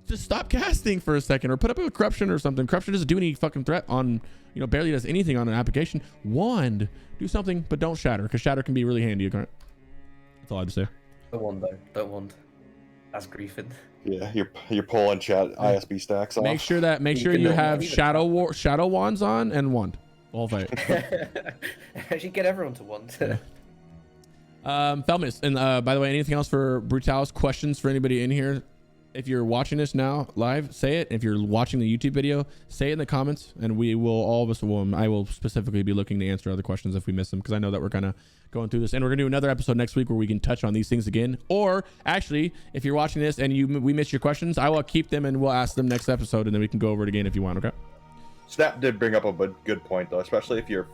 just stop casting for a second or put up a Corruption or something. Corruption doesn't do any fucking threat on, barely does anything on an application. Wand, do something, but don't shatter, because shatter can be really handy. That's all I have to say. Don't wand though. Don't wand. That's griefing. Yeah, you're pulling chat ISB stacks off. Make sure you have shadow wands on and wand. All fight. Actually, get everyone to wand. Yeah. Felmyst, and by the way, anything else for Brutallus? Questions for anybody in here? If you're watching this now live, say it. If you're watching the YouTube video, say it in the comments, and I will specifically be looking to answer other questions if we miss them, because I know that we're kind of going through this, and we're gonna do another episode next week where we can touch on these things again. Or actually, if you're watching this and we missed your questions, I will keep them and we'll ask them next episode, and then we can go over it again if you want. Okay. Snap did bring up a good point though, especially if you're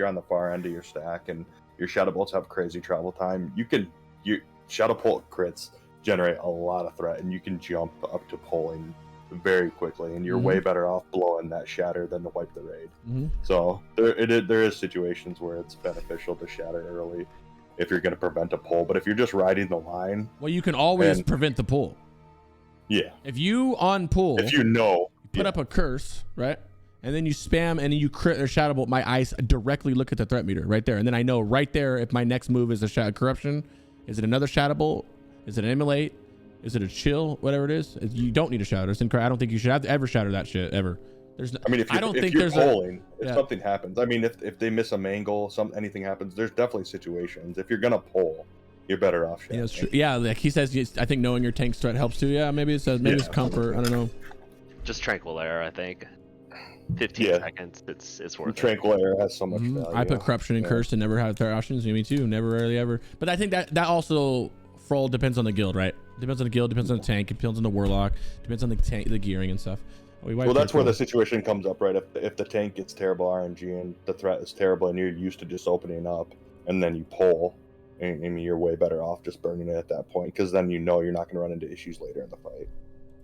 on the far end of your stack and your shadow bolts have crazy travel time. You shadow bolt crits generate a lot of threat, and you can jump up to pulling very quickly, and you're way better off blowing that shatter than to wipe the raid. So there is situations where it's beneficial to shatter early if you're going to prevent a pull, but if you're just riding the line, well, you can always prevent the pull. Yeah, if you on pull, if you put up a curse, right, and then you spam and then you crit or shadow bolt, my eyes directly look at the threat meter right there, and then I know right there if my next move is a Corruption, is it another shadow bolt, is it an Immolate? Is it a chill? Whatever it is, you don't need a shatter. I don't think you should have to ever shatter that shit ever. If something happens, I mean, if they miss a mangle, anything happens, there's definitely situations. If you're gonna pull, you're better off. Yeah, that's true. Yeah, like he says, I think knowing your tank's threat helps too. Yeah, maybe it says it's comfort. I don't know. Just Tranquil Air, I think. 15 seconds. It's worth it. Tranquil Air has so much value. I put Corruption and Curse and never had threat options. Me too. Never, rarely, ever. But I think that also Froll depends on the guild, right? Depends on the guild. Depends on the tank. It depends on the Warlock. Depends on the tank, the gearing and stuff. Well, that's where the situation comes up, right? If the tank gets terrible RNG and the threat is terrible and you're used to just opening up and then you pull, and you're way better off just burning it at that point, because then you know you're not going to run into issues later in the fight.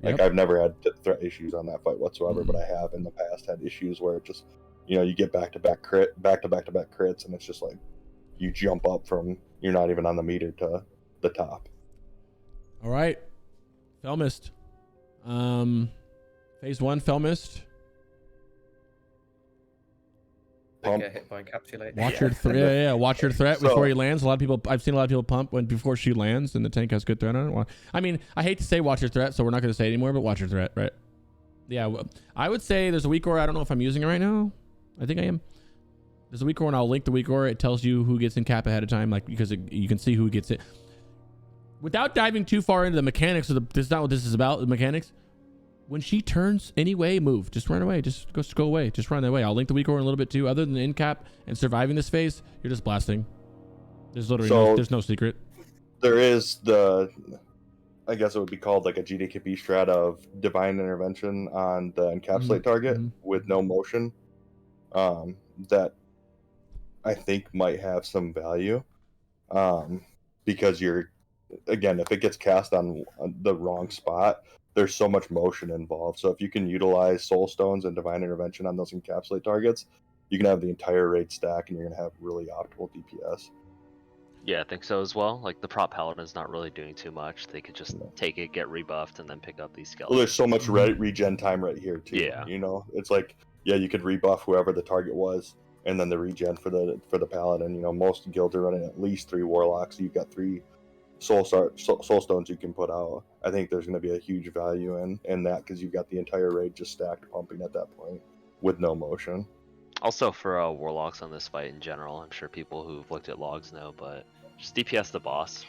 Like, I've never had threat issues on that fight whatsoever, but I have in the past had issues where it just, you get back-to-back crits, and it's just like you jump up from, you're not even on the meter to the top. All right. Felmyst. Phase 1, Felmyst. Get hit by encapsulate. Watch your threat. Watch your threat before he lands. I've seen a lot of people pump before she lands, and the tank has good threat on it. I mean, I hate to say watch your threat, so we're not going to say it anymore. But watch your threat, right? Yeah, I would say there's a weak aura. I don't know if I'm using it right now. I think I am. There's a weak aura, and I'll link the weak aura. It tells you who gets in cap ahead of time, like because you can see who gets it. Without diving too far into the mechanics of this is not what this is about. The mechanics. When she turns anyway, move. Just run away. Just go away. Just run away. I'll link the weak aura in a little bit too. Other than the in cap and surviving this phase, you're just blasting. There's literally there's no secret. There is I guess it would be called like a GDKP strat of divine intervention on the encapsulate target with no motion. That I think might have some value. Because if it gets cast on the wrong spot, there's so much motion involved. So if you can utilize soul stones and divine intervention on those encapsulate targets, you can have the entire raid stack and you're going to have really optimal DPS. Yeah, I think so as well. Like the prop paladin's not really doing too much. They could just take it, get rebuffed, and then pick up these skeletons. Well, there's so much regen time right here too. Yeah. It's like, you could rebuff whoever the target was, and then the regen for the paladin. Most guilds are running at least 3 warlocks. So you've got 3 soul stones you can put out. I think there's going to be a huge value in that, because you've got the entire raid just stacked pumping at that point with no motion. Also for warlocks on this fight in general, I'm sure people who've looked at logs know, but just DPS the boss.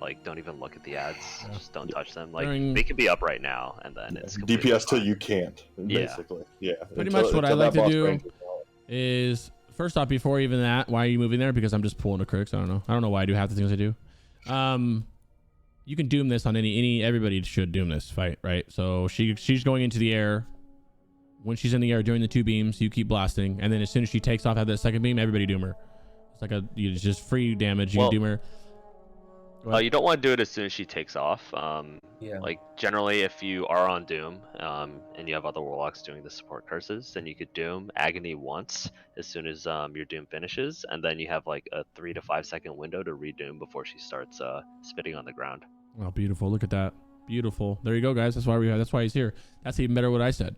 Like, don't even look at the ads. Just don't touch them. Like, they could be up right now, and then it's DPS till you can't, basically. Yeah. Pretty much what I like to do is, first off, before even that, why are you moving there? Because I'm just pulling a critics. I don't know why I do half the things I do. You can doom this on everybody should doom this fight, right? So she's going into the air. When she's in the air during the 2 beams, you keep blasting, and then as soon as she takes off at that second beam, everybody doom her. It's like it's just free damage. You can doom her. You don't want to do it as soon as she takes off. Yeah. Like generally, if you are on doom, and you have other warlocks doing the support curses, then you could doom agony once as soon as your doom finishes, and then you have like a 3 to 5 second window to redoom before she starts spitting on the ground. Oh, beautiful! Look at that, beautiful. There you go, guys. That's why he's here. That's even better what I said.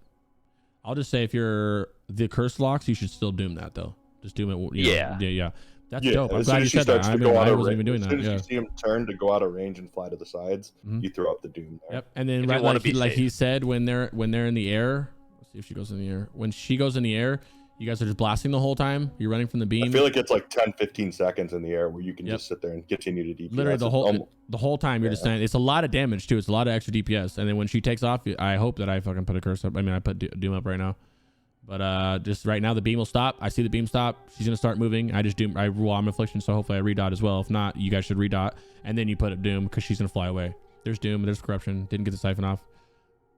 I'll just say if you're the curse locks, you should still doom that though. Just doom it. Yeah. That's dope. I'm glad you said that. I wasn't even doing that. As soon as you see him turn to go out of range and fly to the sides, you throw up the doom there. Yep. And then like he said, when they're in the air, let's see if she goes in the air. When she goes in the air, you guys are just blasting the whole time. You're running from the beam. I feel like it's like 10-15 seconds in the air where you can just sit there and continue to DPS. Literally the whole time you're just standing. It's a lot of damage too. It's a lot of extra DPS. And then when she takes off, I hope that I fucking put a curse up. I mean, I put doom up right now. But just right now the beam will stop. I see the beam stop. She's gonna start moving. I just doom. I rule on affliction, so hopefully I redot as well. If not, you guys should redot, and then you put up doom because she's gonna fly away. There's doom. There's corruption. Didn't get the siphon off,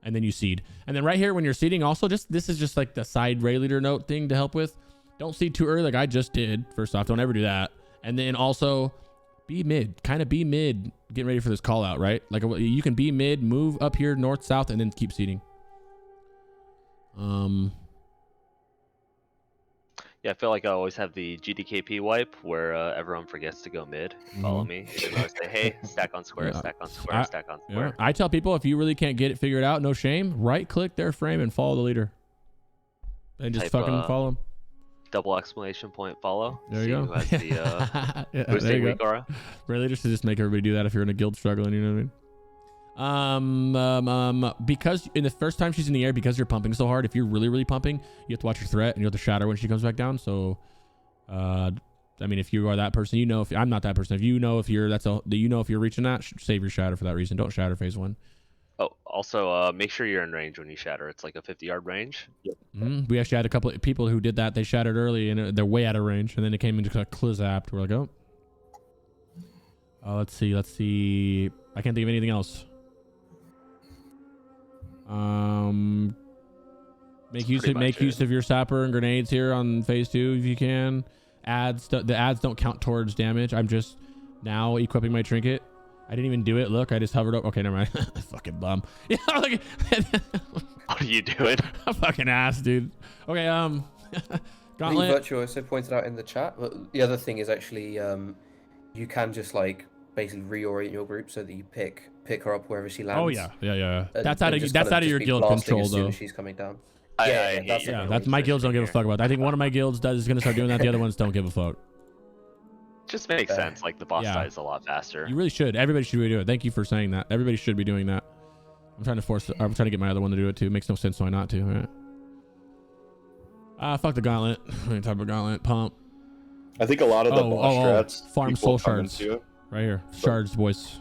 and then you seed. And then right here when you're seeding, also this is just like the side raid leader note thing to help with. Don't seed too early like I just did. First off, don't ever do that. And then also be mid. Kind of be mid. Getting ready for this call out, right? Like you can be mid, move up here north south, and then keep seeding. Yeah, I feel like I always have the GDKP wipe where everyone forgets to go mid. Follow me. Even though I say, hey, stack on square, stack on square, stack on square. I tell people if you really can't get it figured out, no shame, right click their frame and follow the leader. And just fucking follow them. Double exclamation point follow. There you go. Who has the boosting weak aura. Raid leaders should just make everybody do that if you're in a guild struggling, you know what I mean? Because in the first time she's in the air, because you're pumping so hard, if you're really pumping, you have to watch your threat and you have to shatter when she comes back down. So I mean, if you are that person, you know, if I'm not that person, if you know if you're, if you're reaching that, save your shatter for that reason. Don't shatter phase 1. Oh, also, make sure you're in range when you shatter. It's like a 50-yard range. We actually had a couple of people who did that. They shattered early and they're way out of range, and then it came into Kil'Jaeden. We're like, oh. Let's see. I can't think of anything else. Make use of your sapper and grenades here on phase 2 if you can. The ads don't count towards damage. I'm just now equipping my trinket. I didn't even do it. Look, I just hovered up. Okay, never mind. Fucking bum. Yeah, like, what are you doing? A fucking ass, dude. Okay, I think Gauntlet. Virtual also pointed out in the chat. But the other thing is actually, you can just like basically reorient your group so that you pick her up wherever she lands. Oh yeah. And, That's out of your guild control as soon though. as she's coming down. That's my guilds don't give a fuck about that. I think one of my guilds is gonna start doing that. The other ones don't give a fuck. Just makes sense. Like the boss dies a lot faster. You really should. Everybody should be doing it. Thank you for saying that. Everybody should be doing that. I'm trying to get my other one to do it too. It makes no sense why not to. Right? Fuck the gauntlet. We ain't talking about gauntlet. Pump. I think a lot of the boss strats farm soul shards right here. Shards, boys.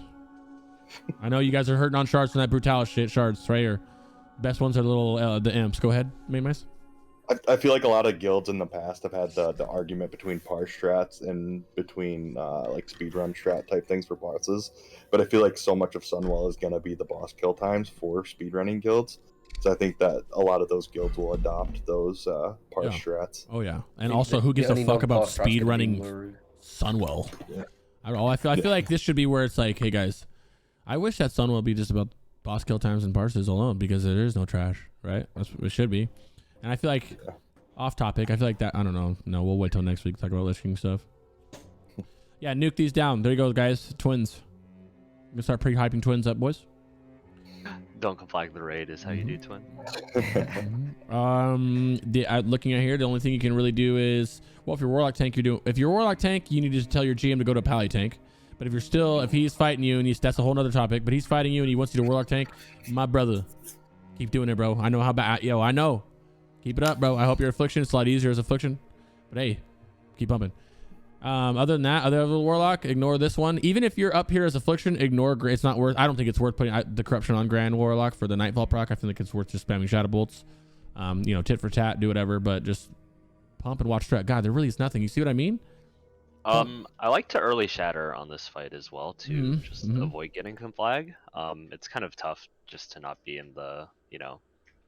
I know you guys are hurting on shards from that Brutallus shit. Shards right here. Best ones are the imps. Go ahead, Mice. I feel like a lot of guilds in the past have had the argument between parse strats and between like speedrun strat type things for bosses, but I feel like so much of Sunwell is going to be the boss kill times for speedrunning guilds, so I think that a lot lot of guilds will adopt those parse strats. Oh yeah, and also who gives a fuck about speedrunning Sunwell? Yeah. I feel like this should be where it's like, hey guys, I wish that Sunwell be just about boss kill times and parses alone, because there is no trash, right? That's what it should be. And I feel like, off topic, I feel like that, I don't know. No, we'll wait till next week to talk about Lich King stuff. Yeah, nuke these down. There you go, guys. Twins. I'm going to start pre-hyping twins up, boys. Don't conflag the raid is how you do twin. Looking at here, the only thing you can really do is, well, if you're Warlock tank, if you're Warlock tank, you need to tell your GM to go to a Pally tank. But if he's fighting you, and that's a whole nother topic, but he's fighting you and he wants you to Warlock tank, my brother, keep doing it, bro. I know how bad, I know. Keep it up, bro. I hope your affliction. It's a lot easier as affliction, but hey, keep pumping. Other than that, other Warlock, ignore this one. Even if you're up here as affliction, ignore. It's not worth. I don't think it's worth putting the corruption on Grand Warlock for the Nightfall proc. I think it's worth just spamming Shadow Bolts. Tit for tat, do whatever, but just pump and watch strat. God, there really is nothing. You see what I mean? I like to early shatter on this fight as well to avoid getting conflag. It's kind of tough just to not be in the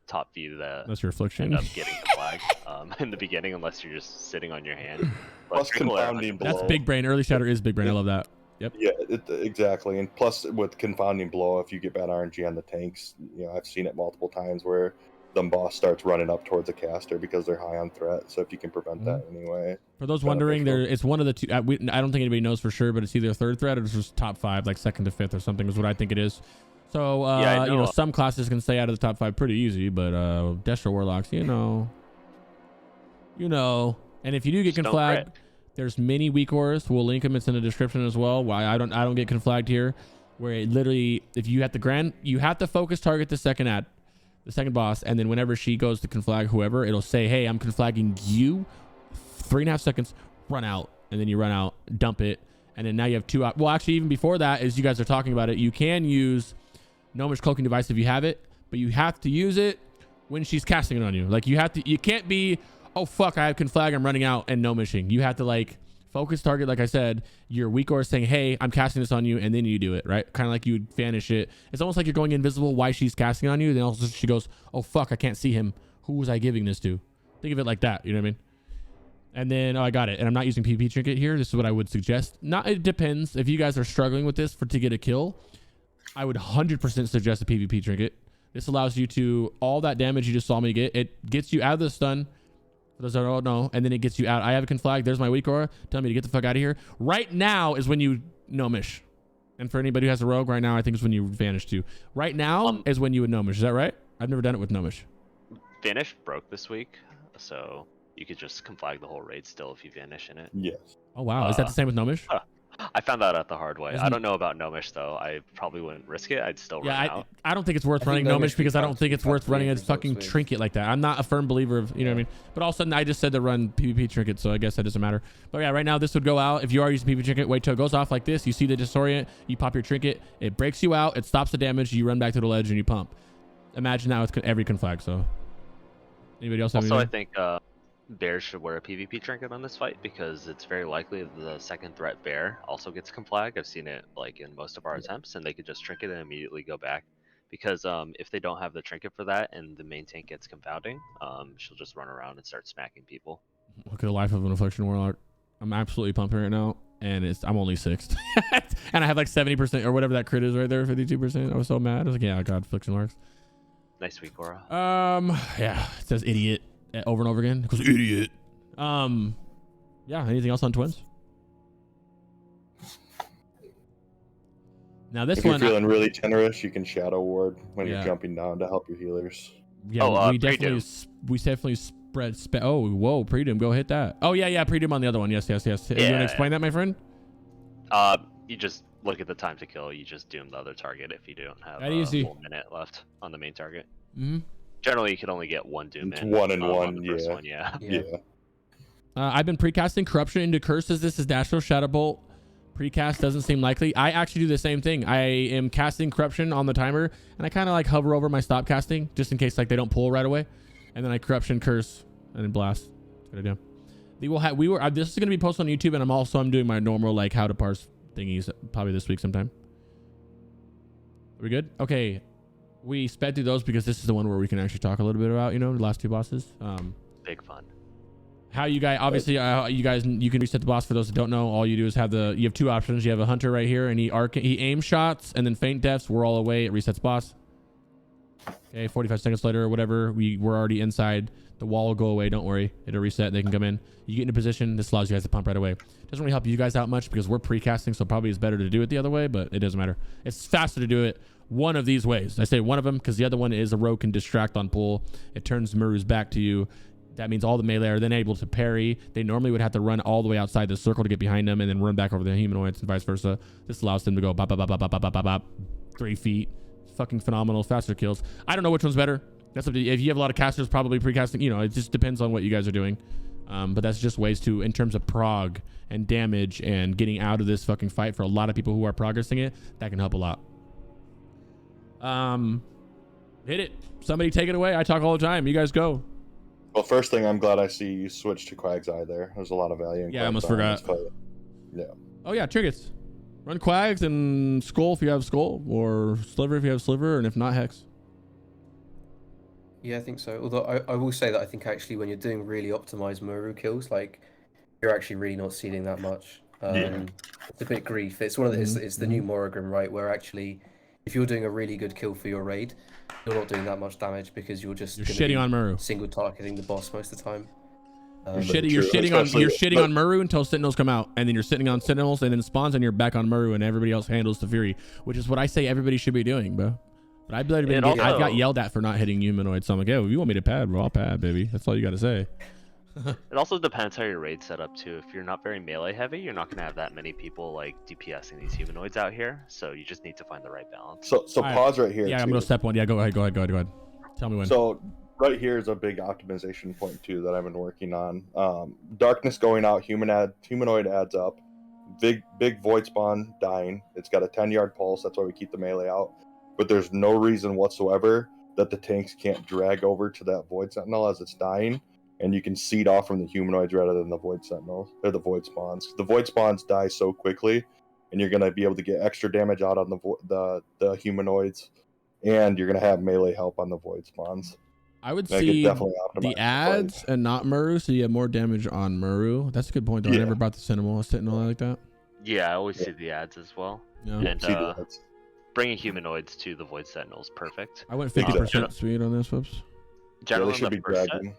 top view that's your affliction. End up getting flag in the beginning unless you're just sitting on your hand. Plus confounding blow. That's big brain. Early shatter is big brain. I love that. Yep. Yeah, exactly. And plus with confounding blow, if you get bad RNG on the tanks, I've seen it multiple times where the boss starts running up towards a caster because they're high on threat. So if you can prevent that anyway. For those wondering, it's one of the two. I don't think anybody knows for sure, but it's either third threat or it's just top 5, like 2nd to 5th or something is what I think it is. So, some classes can stay out of the top 5 pretty easy, but Destro Warlocks, and if you do get conflagged, there's many weak auras. We'll link them. It's in the description as well. Why I don't get conflagged here, where it literally, if you have you have to focus target the second boss, and then whenever she goes to conflag whoever, it'll say, hey, I'm conflagging you, 3.5 seconds, run out, and then you run out, dump it, and then now you have 2 well, actually, even before that, as you guys are talking about it, you can use Gnomish Cloaking Device if you have it, but you have to use it when she's casting it on you. Like, you can't be, oh fuck, I have conflag, I'm running out, and Gnomishing. You have to focus target, like I said, your weak aura saying, hey, I'm casting this on you, and then you do it, right? Kind of like you would vanish it. It's almost like you're going invisible while she's casting on you, then also she goes, oh fuck, I can't see him. Who was I giving this to? Think of it like that, you know what I mean? And then, I got it. And I'm not using PP Trinket here. This is what I would suggest. It depends. If you guys are struggling with this to get a kill, I would 100% suggest a PvP Trinket. This allows you to, all that damage you just saw me get, it gets you out of the stun. For those that don't know, and then it gets you out. I have a conflag. There's my weak aura. Tell me to get the fuck out of here. Right now is when you Gnomish. And for anybody who has a rogue, right now, I think is when you vanish too. Right now is when you would Gnomish. Is that right? I've never done it with Gnomish. Vanish broke this week, so you could just conflag the whole raid still if you vanish in it. Yes. Oh, wow. Is that the same with Gnomish? I found that out the hard way. Isn't- I don't know about Gnomish though. I probably wouldn't risk it. I'd still run out. I don't think it's worth I running think Gnomish because I don't think it's worth running a results fucking with- trinket like that. I'm not a firm believer of, you know what I mean? But all of a sudden I just said to run PvP trinket, so I guess that doesn't matter. But yeah, right now this would go out. If you are using PvP trinket, wait till it goes off like this. You see the disorient, you pop your trinket, it breaks you out, it stops the damage, you run back to the ledge and you pump. Imagine now it's every conflag, so. Anybody else have Also, I anything? think bears should wear a PvP trinket on this fight because it's very likely the second threat bear also gets conflag. I've seen it like in most of our attempts, and they could just trinket and immediately go back. Because if they don't have the trinket for that and the main tank gets confounding, she'll just run around and start smacking people. Look at the life of an Affliction Warlock. I'm absolutely pumping right now, and I'm only 6th. And I have like 70% or whatever that crit is right there, 52%. I was so mad. I was like, yeah, God, Affliction works. Nice weak aura. Yeah, it says idiot over and over again. Because idiot. Yeah, anything else on Twins? Now this If one, you're feeling really generous, you can Shadow Ward when Yeah. you're jumping down to help your healers. yeah, we Pre-Doom. definitely spread. Oh, whoa, Pre-Doom, go hit that. Oh yeah, Pre-Doom on the other one. Yes. You want to explain that, my friend? You just look at the time to kill. You just doom the other target if you don't have That a easy. full minute left on the main target. Mm-hmm. Generally, you can only get one doom It's in. 1 and on 1, the first yeah. one, yeah. Yeah. I've been precasting Corruption into Curses. This is Dashro Shadow Bolt. Precast doesn't seem likely. I actually do the same thing. I am casting Corruption on the timer, and I kind of like hover over my stop casting just in case like they don't pull right away, and then I Corruption, Curse, and then Blast. That's what I do. This is gonna be posted on YouTube, and I'm doing my normal like how to parse thingies probably this week sometime. Are we good? Okay. We sped through those because this is the one where we can actually talk a little bit about, the last 2 bosses. Big fun. How you guys, obviously, you can reset the boss. For those that don't know, all you do is you have 2 options. You have a hunter right here, and he aims shots, and then feint deaths. We're all away. It resets boss. Okay, 45 seconds later or whatever, we're already inside. The wall will go away. Don't worry, it'll reset. They can come in. You get into position. This allows you guys to pump right away. Doesn't really help you guys out much because we're precasting, so probably it's better to do it the other way. But it doesn't matter. It's faster to do it one of these ways. I say one of them because the other one is a rogue can distract on pull. It turns Muru's back to you. That means all the melee are then able to parry. They normally would have to run all the way outside the circle to get behind them and then run back over the humanoids and vice versa. This allows them to go bop, bop, bop, bop, bop, bop, bop, bop, 3 feet. Fucking phenomenal. Faster kills. I don't know which one's better. That's up to you. If you have a lot of casters, probably precasting. It just depends on what you guys are doing. But that's just ways to, in terms of prog and damage and getting out of this fucking fight for a lot of people who are progressing it, that can help a lot. Hit it. Somebody take it away. I talk all the time. You guys go. Well, first thing, I'm glad I see you switch to Quag's Eye there. There's a lot of value in Yeah, I almost Quag's Eye in this forgot. fight. Yeah. Oh yeah, trinkets. Run Quags and Skull if you have Skull, or Sliver if you have Sliver, and if not, Hex. Yeah, I think so. Although I will say that I think actually when you're doing really optimized Muru kills, like you're actually really not sealing that much. Yeah. It's a bit grief. It's one of the, it's the new Morrigan, right? Where actually, if you're doing a really good kill for your raid, you're not doing that much damage because you're just You're gonna shitting be on Muru. single targeting the boss most of the time. You're Very shitting true. on Muru until Sentinels come out, and then you're sitting on Sentinels, and then spawns, and you're back on Muru, and everybody else handles the Fury, which is what I say everybody should be doing, bro. But I got yelled at for not hitting humanoids, so I'm like, hey, if you want me to pad, bro, I'll pad, baby. That's all you got to say. It also depends how your raid's set up too. If you're not very melee heavy, you're not gonna have that many people like DPSing these humanoids out here. So you just need to find the right balance. So right. pause right here. Yeah, too. I'm gonna step one. Yeah, go ahead. Tell me when. So right here is a big optimization point too that I've been working on. Darkness going out, humanoid adds up. Big void spawn dying. It's got a 10-yard pulse. That's why we keep the melee out. But there's no reason whatsoever that the tanks can't drag over to that void sentinel as it's dying, and you can seed off from the humanoids rather than the void sentinels or the void spawns. The void spawns die so quickly, and you're gonna be able to get extra damage out on the humanoids, and you're gonna have melee help on the void spawns. I would That could see definitely optimize the the ads fight. and not Muru, so you have more damage on Muru. That's a good point, though. I Yeah. never brought the Sentinel like that. Yeah, I always see the ads as well. Yeah. And See, that's- bringing humanoids to the void sentinels perfect. I went 50% speed on this, whoops. Generally, they should in the be first set, dragging.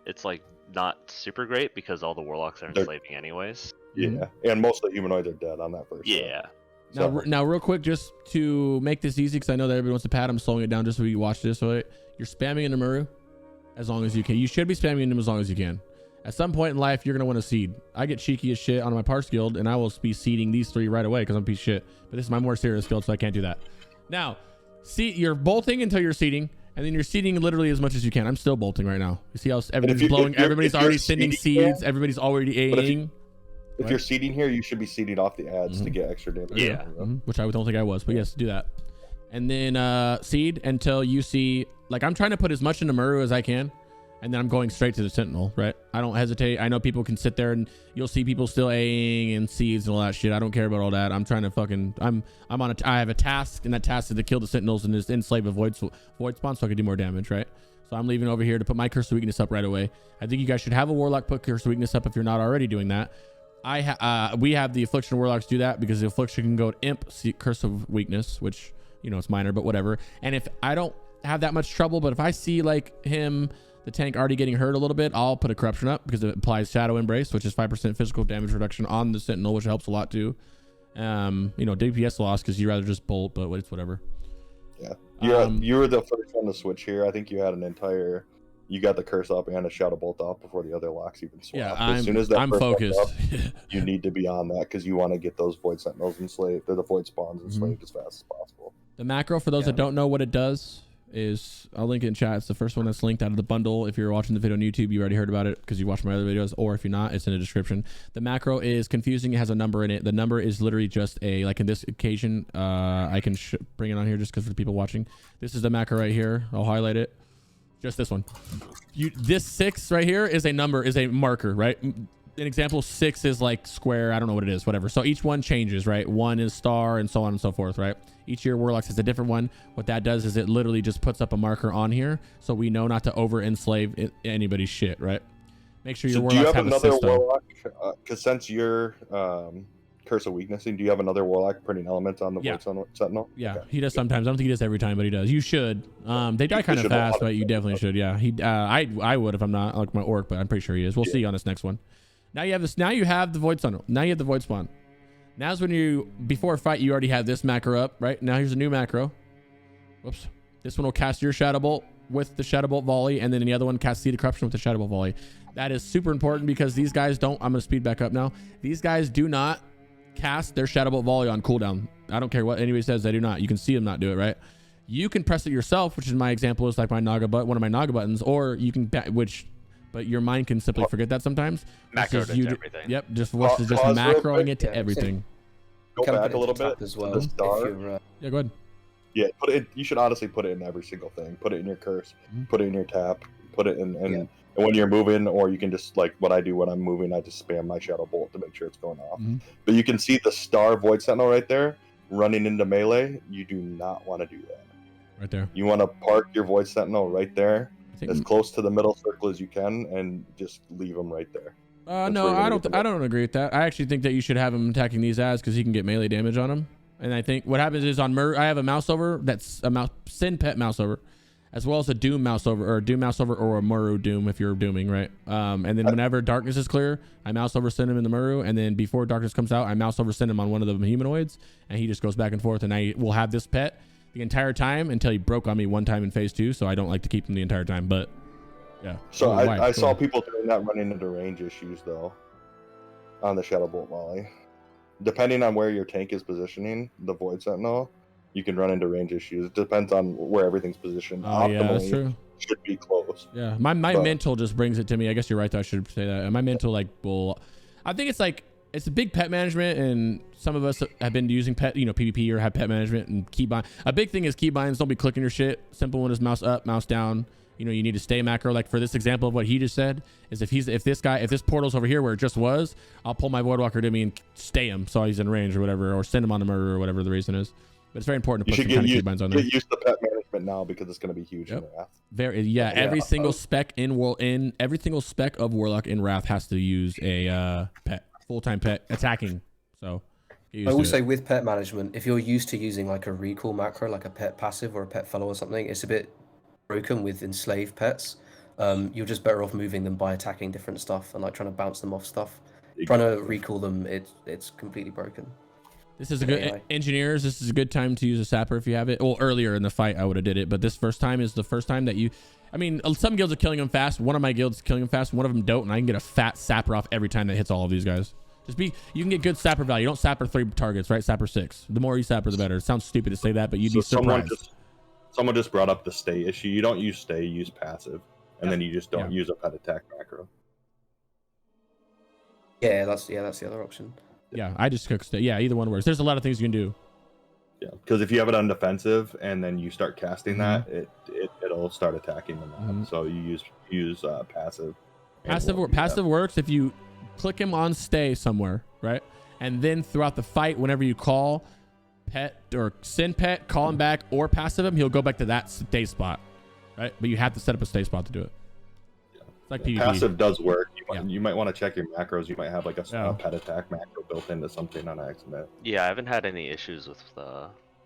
it's like not super great because all the warlocks are They're- enslaving anyways. Yeah, and most of the humanoids are dead on that first. set. Yeah. Now, real quick, just to make this easy, because I know that everybody wants to pad, I'm slowing it down just so you watch this. So you're spamming into Muru as long as you can. You should be spamming into him as long as you can. At some point in life, you're going to want to seed. I get cheeky as shit on my parse guild, and I will be seeding these 3 right away because I'm a piece of shit. But this is my more serious guild, so I can't do that. Now, you're bolting until you're seeding, and then you're seeding literally as much as you can. I'm still bolting right now. You see how everybody's blowing? Everybody's already sending seeds. Here, everybody's already AAing. If you're seeding here, you should be seeding off the ads to get extra damage. Yeah. Which I don't think I was, but yes, do that. And then seed until you see, like, I'm trying to put as much into Muru as I can. And then I'm going straight to the Sentinel, right? I don't hesitate. I know people can sit there and you'll see people still AAing and seeds and all that shit. I don't care about all that. I'm trying to fucking, I have a task, and that task is to kill the Sentinels and just enslave a void spawn so I can do more damage, right? So I'm leaving over here to put my Curse of Weakness up right away. I think you guys should have a Warlock put Curse of Weakness up if you're not already doing that. We have the Affliction Warlocks do that because the Affliction can go to Imp, Curse of Weakness, which, you know, it's minor, but whatever. And if I don't have that much trouble, but if I see like him, the tank already getting hurt a little bit, I'll put a Corruption up because it applies Shadow Embrace, which is 5% physical damage reduction on the Sentinel, which helps a lot too. You know, DPS loss because you rather just bolt, but it's whatever. Yeah, you were the first one to switch here. I think you had you got the curse up and a Shadow Bolt up before the other locks even swapped. Yeah, as soon as that I'm focused. Up, you need to be on that because you want to get those Void Sentinels enslaved, the Void Spawns enslaved as fast as possible. The macro, for those that don't know what it does, is I'll link it in chat. It's the first one that's linked out of the bundle. If you're watching the video on YouTube, you already heard about it because you watched my other videos, or if you're not, it's in the description. The macro is confusing. It has a number in it. The number is literally just like in this occasion, I can bring it on here just because for the people watching. This is the macro right here. I'll highlight it. Just this one. This 6 right here is a number, is a marker, right? An example, 6 is like square. I don't know what it is, whatever. So each one changes, right? 1 is star and so on and so forth, right? Each year Warlocks has a different one. What that does is it literally just puts up a marker on here so we know not to over enslave anybody's shit, right? Make sure your Warlocks have another Warlock, because since you're Curse of Weakness, do you have another Warlock putting elements on the Void Sentinel? Yeah, okay. He does sometimes. I don't think he does every time, but he does. You should. They die kind of fast, but you definitely should. Yeah, I would if I'm not like my orc, but I'm pretty sure he is. We'll see on this next one. Now you have this. Now you have the Void Sentinel. Now you have the Void Spawn. Now's when before a fight, you already have this macro up, right? Now here's a new macro. Whoops. This one will cast your Shadow Bolt with the Shadow Bolt volley, and then the other one casts Seed of Corruption with the Shadow Bolt volley. That is super important because these guys don't. I'm gonna speed back up now. These guys do not cast their Shadow Bolt volley on cooldown. I don't care what anybody says, they do not. You can see them not do it, right? You can press it yourself, which is my example, is like my Naga one of my Naga buttons, or you can but your mind can simply forget that sometimes. Macro to everything. Yep, just macroing it to everything. Go back a little bit as well. Yeah, go ahead. Yeah, you should honestly put it in every single thing. Put it in your curse, put it in your tap, put it in, and when you're moving, or you can just, like what I do when I'm moving, I just spam my Shadow Bolt to make sure it's going off. But you can see the star Void Sentinel right there running into melee. You do not want to do that. Right there. You want to park your Void Sentinel right there, as close to the middle circle as you can, and just leave them right there. No, I don't agree with that. I actually think that you should have him attacking these ads because he can get melee damage on them. And I think what happens is on Muru, I have a mouse over that's a Sin Pet mouse over, as well as a Doom mouse over, or a Doom mouse over, or a Muru Doom if you're dooming, right? And then whenever darkness is clear, I mouse over send him in the Muru, and then before darkness comes out, I mouse over send him on one of the humanoids, and he just goes back and forth. And I will have this pet the entire time until he broke on me one time in phase 2, so I don't like to keep him the entire time, but yeah. So I saw people doing that running into range issues though on the Shadow Bolt volley. Depending on where your tank is positioning the Void Sentinel, you can run into range issues. It depends on where everything's positioned. Optimally, yeah, that's true. Should be close. Yeah, my mental just brings it to me. I guess you're right though, I should say that. And my mental I think it's a big pet management, and some of us have been using pet, PvP or have pet management and keybind. A big thing is keybinds. Don't be clicking your shit. Simple one is mouse up, mouse down. You need to stay macro. Like for this example of what he just said is if this portal's over here where it just was, I'll pull my Voidwalker to me and stay him so he's in range or whatever, or send him on the Murder or whatever the reason is. But it's very important to put some kind of keybinds on there. Get used to pet management now because it's going to be huge in Wrath. Every single spec every single spec of Warlock in Wrath has to use a pet, full-time pet attacking. So I will say with pet management, if you're used to using like a recall macro, like a pet passive or a pet fellow or something, it's a bit broken with enslaved pets. You're just better off moving them by attacking different stuff and like trying to bounce them off stuff. Trying to recall them, it's completely broken. This is a good engineers. This is a good time to use a sapper if you have it. Well, earlier in the fight I would have did it, but this first time is the first time that you. I mean, some guilds are killing them fast. One of my guilds is killing them fast. One of them don't, and I can get a fat sapper off every time that hits all of these guys. You can get good sapper value. You don't sapper 3 targets, right? Sapper 6. The more you sapper, the better. It sounds stupid to say that, but you'd be surprised. Someone just brought up the stay issue. You don't use stay, you use passive, and then you just don't use a pet attack macro. Yeah, that's the other option. Yeah, I just cook stay. Yeah, either one works. There's a lot of things you can do. Yeah, because if you have it on defensive and then you start casting that, it'll start attacking the map. So you use passive. Passive works if you click him on stay somewhere, right? And then throughout the fight, whenever you call pet or send pet, call him back or passive him, he'll go back to that stay spot, right? But you have to set up a stay spot to do it. It's like PvP. Passive does work. You might want to check your macros. You might have like a pet attack macro built into something on accident. Yeah, I haven't had any issues with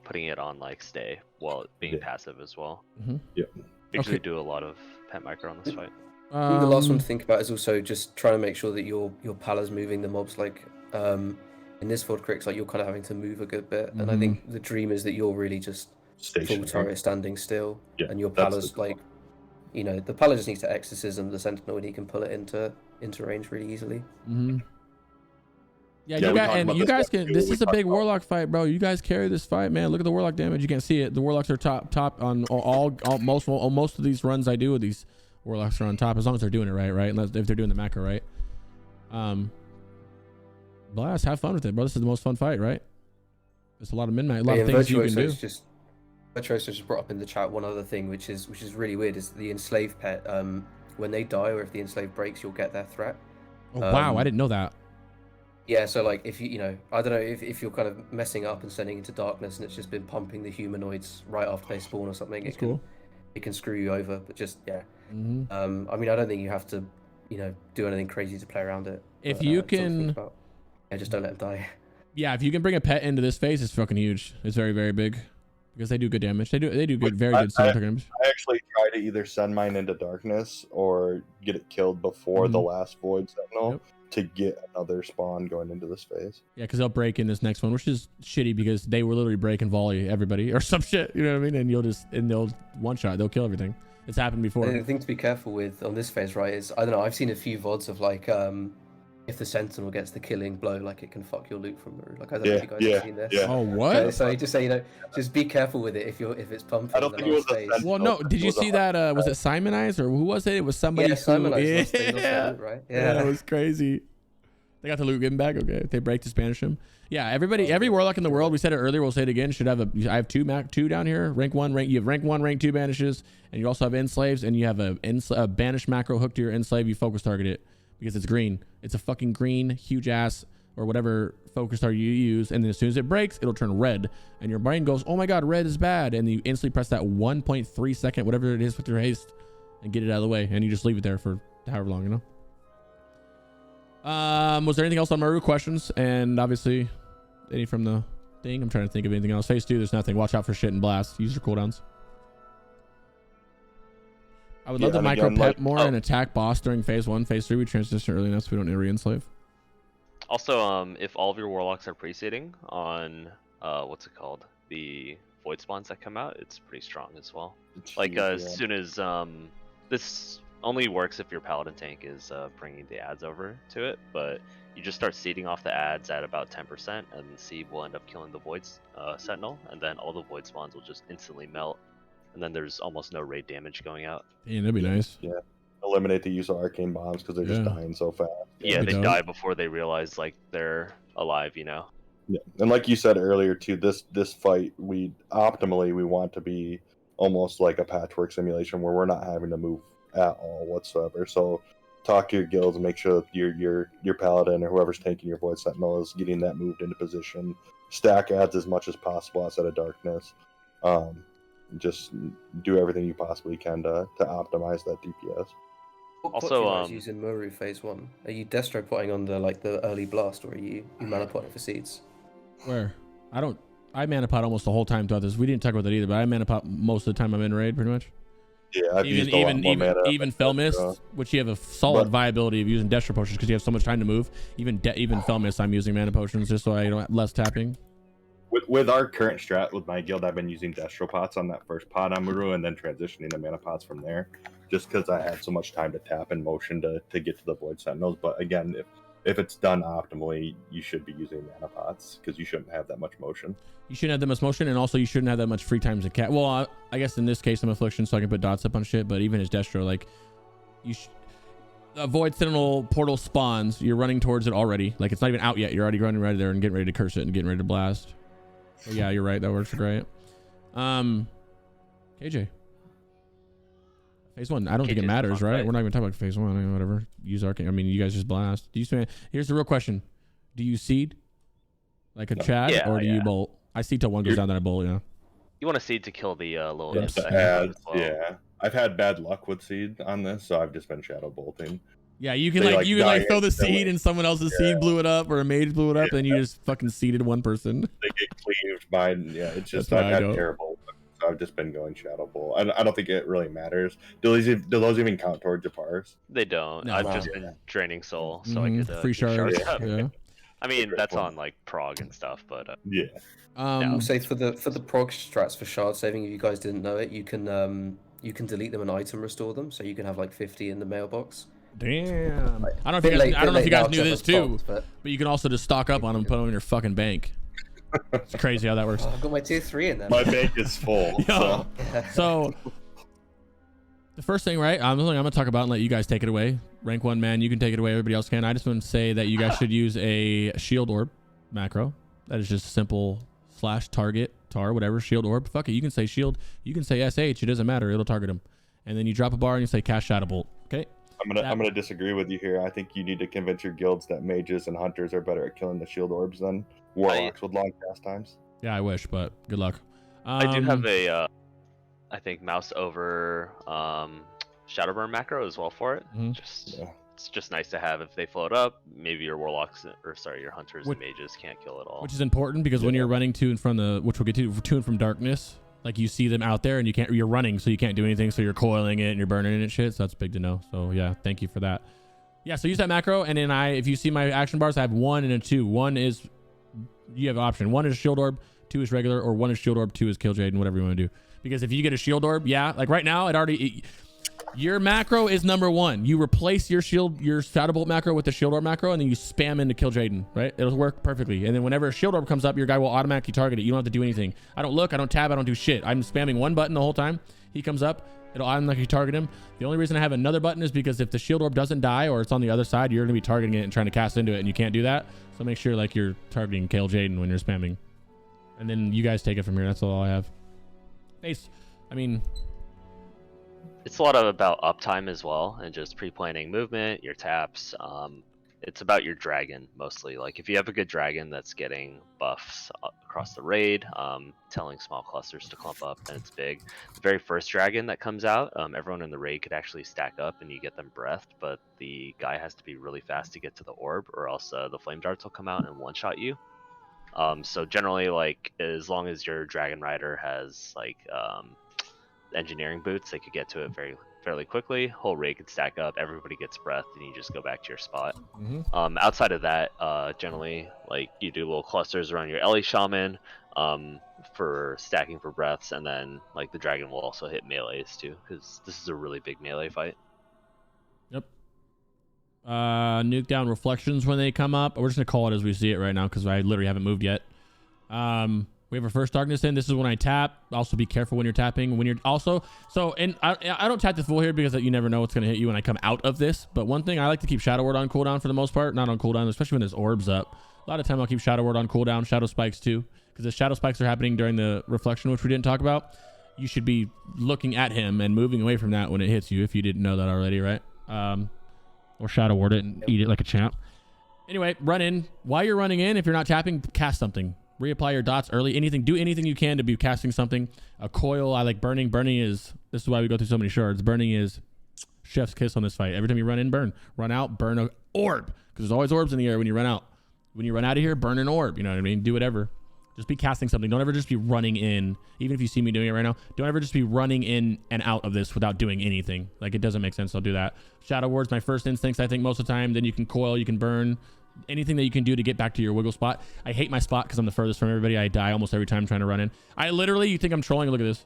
putting it on like stay while it being passive as well. Yeah. Usually do a lot of pet micro on this fight. I think the last one to think about is also just trying to make sure that your pala's moving the mobs. Like in this Ford Cricks, like you're kind of having to move a good bit, and I think the dream is that you're really just full turret standing still, and your pala's like, you know, the pala just needs to exorcism the sentinel, and he can pull it into range really easily. Yeah, you guys can. This is a big warlock fight, bro. You guys carry this fight, man. Look at the warlock damage. You can't see it. The warlocks are top on most of these runs I do with these warlocks are on top, as long as they're doing it right? Unless if they're doing the macro right. Blast, have fun with it, bro. This is the most fun fight, right? There's a lot of min-max, a lot of things you can do. Virtuoso just brought up in the chat one other thing, which is really weird, is the enslaved pet. When they die or if the enslaved breaks, you'll get their threat. Oh wow, I didn't know that. Yeah, so like if you know, I don't know if you're kind of messing up and sending into darkness and it's just been pumping the humanoids right after they spawn or something, it can screw you over. But just I mean, I don't think you have to, you know, do anything crazy to play around it. If you can, just don't let them die. Yeah, if you can bring a pet into this phase, it's fucking huge. It's very, very big because they do good damage. They do good, very good damage. I actually try to either send mine into darkness or get it killed before the last void sentinel. To get another spawn going into this phase. Yeah, because they'll break in this next one, which is shitty because they will literally break and volley everybody or some shit. You know what I mean? And they'll one shot. They'll kill everything. It's happened before. And the thing to be careful with on this phase, right, is I don't know. I've seen a few VODs of like if the sentinel gets the killing blow, like it can fuck your loot from Muru. Like I don't know if you guys have seen this. Yeah. Oh what? So just say, you know, just be careful with it if it's pumping. I don't think it was a sentinel. Well, no. Did you see that? Was it Simonized or who was it? It was somebody. Yeah, Simonized. Loot, right? Yeah, that was crazy. They got the loot getting back. Okay, if they break to Spanish him. Yeah, every warlock in the world, we said it earlier, we'll say it again, should have I have two down here. You have rank 1, rank 2 banishes, and you also have enslaves, and you have a banish macro hooked to your enslave. You focus target it because it's green. It's a fucking green huge ass or whatever focus target you use, and then as soon as it breaks, it'll turn red, and your brain goes, oh my god, red is bad, and you instantly press that 1.3 second whatever it is with your haste and get it out of the way, and you just leave it there for however long, you know. Was there anything else on Muru questions? And obviously, any from the thing? I'm trying to think of anything else. Phase 2, there's nothing. Watch out for shit and blast. Use your cooldowns. I would love to micro pet more and attack boss during phase 1. Phase 3, we transition early enough so we don't need to re-enslave. Also, if all of your warlocks are pre-seeding on what's it called? The void spawns that come out, it's pretty strong as well. Like as soon as this only works if your paladin tank is bringing the ads over to it, but you just start seeding off the ads at about 10%, and the seed will end up killing the void sentinel, and then all the void spawns will just instantly melt, and then there's almost no raid damage going out. Yeah, that'd be nice. Yeah, eliminate the use of arcane bombs because they're just dying so fast. Yeah, they die before they realize like they're alive, you know. Yeah, and like you said earlier too, this fight we want to be almost like a patchwork simulation where we're not having to move at all whatsoever. So talk to your guilds and make sure that your paladin or whoever's taking your void sentinel is getting that moved into position. Stack adds as much as possible outside of darkness. Just do everything you possibly can to optimize that DPS. What also, you guys using Muru phase 1? Are you destro potting on the early blast, or are you mana potting for seeds? Where? I mana pot almost the whole time throughout this. We didn't talk about that either, but I mana pot most of the time I'm in raid, pretty much. Yeah, I've used a lot more mana. Even Felmyst, which you have a solid viability of using Destro potions because you have so much time to move. Even Felmyst, I'm using mana potions just so I don't have less tapping. With our current strat with my guild, I've been using Destro pots on that first pot on Muru and then transitioning to mana pots from there, just because I had so much time to tap and motion to get to the Void Sentinels. But again, if it's done optimally, you should be using mana pots because you shouldn't have that much motion. You shouldn't have that much motion, and also you shouldn't have that much free time to cat. Well, I guess in this case I'm Affliction, so I can put dots up on shit. But even as Destro, like a Void Sentinel portal spawns, you're running towards it already. Like it's not even out yet. You're already running right there and getting ready to curse it and getting ready to blast. So yeah, you're right. That works great. KJ. Phase 1. I don't think it matters, right? We're not even talking about phase 1. I mean, whatever. Use Arcane. I mean, you guys just blast. Do you? Here's the real question: do you seed like a Chad, or do you bolt? I seed till one goes down, then I bolt. Yeah. You want to seed to kill the little insect as well. Yeah. I've had bad luck with seed on this, so I've just been shadow bolting. Yeah, you can throw the seed and someone else's seed blew it up, or a mage blew it up, and you just fucking seeded one person. They get cleaved by, it's just I've had terrible. So I've just been going shadow bolt. I don't think it really matters. Do those even count towards your pars? They don't. No, I've just been draining soul, so I get free shards. Yeah. I mean, that's on like prog and stuff, but yeah. I'll say for the prog strats for shard saving, if you guys didn't know it, you can delete them and item restore them, so you can have like 50 in the mailbox. Damn. I don't know if you guys knew this too, but you can also just stock up on them and put them in your fucking bank. It's crazy how that works. Oh, I've got my tier 3 in there. My bank is full. So the first thing, right? I'm gonna talk about and let you guys take it away. Rank 1 man, you can take it away. Everybody else can. I just want to say that you guys should use a shield orb macro. That is just simple /target tar whatever shield orb. Fuck it. You can say shield. You can say SH. It doesn't matter. It'll target them. And then you drop a bar and you say cast shadow bolt. Okay. I'm gonna disagree with you here. I think you need to convince your guilds that mages and hunters are better at killing the shield orbs than warlocks with long cast times. Yeah, I wish, but good luck. I do have a, I think mouse over Shadowburn macro as well for it. It's just nice to have if they float up. Maybe your warlocks your hunters and mages can't kill it all. Which is important because when you're running to and from which we'll get to and from darkness, like you see them out there and you're running, so you can't do anything, so you're coiling it and you're burning it and shit. So that's big to know. So yeah, thank you for that. Yeah, so use that macro, and then if you see my action bars, I have 1 and a 2. 1 is you have an option. 1 is shield orb, 2 is regular, or 1 is shield orb, 2 is Kil'Jaeden, whatever you want to do. Because if you get a shield orb, like right now, your macro is number 1. You replace your shadow bolt macro with the shield orb macro, and then you spam into Kil'Jaeden, right? It'll work perfectly. And then whenever a shield orb comes up, your guy will automatically target it. You don't have to do anything. I don't look, I don't tab, I don't do shit. I'm spamming one button the whole time. He comes up, it'll automatically target him. The only reason I have another button is because if the shield orb doesn't die or it's on the other side, you're gonna be targeting it and trying to cast into it, and you can't do that. So make sure like you're targeting Kil'Jaeden when you're spamming. And then you guys take it from here. That's all I have. Base. I mean, it's a lot about uptime as well, and just pre-planning movement, your taps. It's about your dragon mostly. Like if you have a good dragon that's getting buffs across the raid, telling small clusters to clump up, and it's big. The very first dragon that comes out, everyone in the raid could actually stack up and you get them breathed, but the guy has to be really fast to get to the orb, or else the flame darts will come out and one-shot you. So generally, like as long as your dragon rider has like engineering boots, they could get to it fairly quickly. Whole raid could stack up, everybody gets breath, and you just go back to your spot. Outside of that, generally like you do little clusters around your Ellie shaman for stacking for breaths, and then like the dragon will also hit melees too, because this is a really big melee fight. Yep. Nuke down reflections when they come up. We're just gonna call it as we see it right now because I literally haven't moved yet. We have our first darkness in. This is when I tap. Also be careful when you're tapping. When you're also and I don't tap the full here because you never know what's gonna hit you when I come out of this. But one thing I like to keep Shadow Word on cooldown for the most part. Not on cooldown, especially when there's orbs up. A lot of time I'll keep Shadow Word on cooldown. Shadow spikes too, because the shadow spikes are happening during the reflection, which we didn't talk about. You should be looking at him and moving away from that when it hits you, if you didn't know that already, right? Or Shadow Word it and eat it like a champ. Anyway, run in. While you're running in, if you're not tapping, cast something. Reapply your dots early. Do anything you can to be casting something. A coil, I like burning. Burning is, this is why we go through so many shards. Burning is chef's kiss on this fight. Every time you run in, burn. Run out, burn an orb. Because there's always orbs in the air when you run out. When you run out of here, burn an orb. You know what I mean? Do whatever. Just be casting something. Don't ever just be running in. Even if you see me doing it right now, don't ever just be running in and out of this without doing anything. Like, it doesn't make sense. I'll do that. Shadow Word's my first instincts, I think, most of the time. Then you can coil, you can burn. anything that you can do to get back to your wiggle spot. I hate my spot because I'm the furthest from everybody. I die almost every time trying to run in. I literally, you think I'm trolling? Look at this.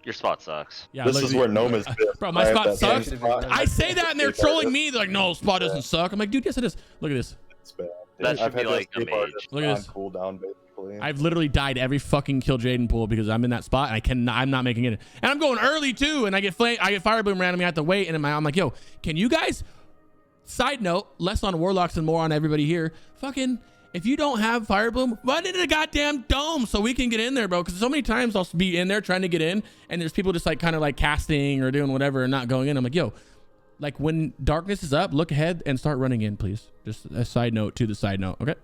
Your spot sucks. Yeah, this is where Noma's bro, my spot sucks. I say that and they're trolling me. They're like, no, spot doesn't suck. I'm like, dude, yes it is. Look at this. It's bad. That should be like a mage. Look at this. Cooldown, basically. I've literally died every fucking Kil'Jaeden pool because I'm in that spot and I'm not making it. And I'm going early too, and I get fire bloom randomly. I have to wait, and I'm like, yo, can you guys? Side note, less on warlocks and more on everybody here. Fucking, if you don't have fire bloom, run into the goddamn dome so we can get in there, bro. Because so many times I'll be in there trying to get in, and there's people just like kind of like casting or doing whatever and not going in. I'm like, yo, like when darkness is up, look ahead and start running in, please. Just a side note to the side note, okay?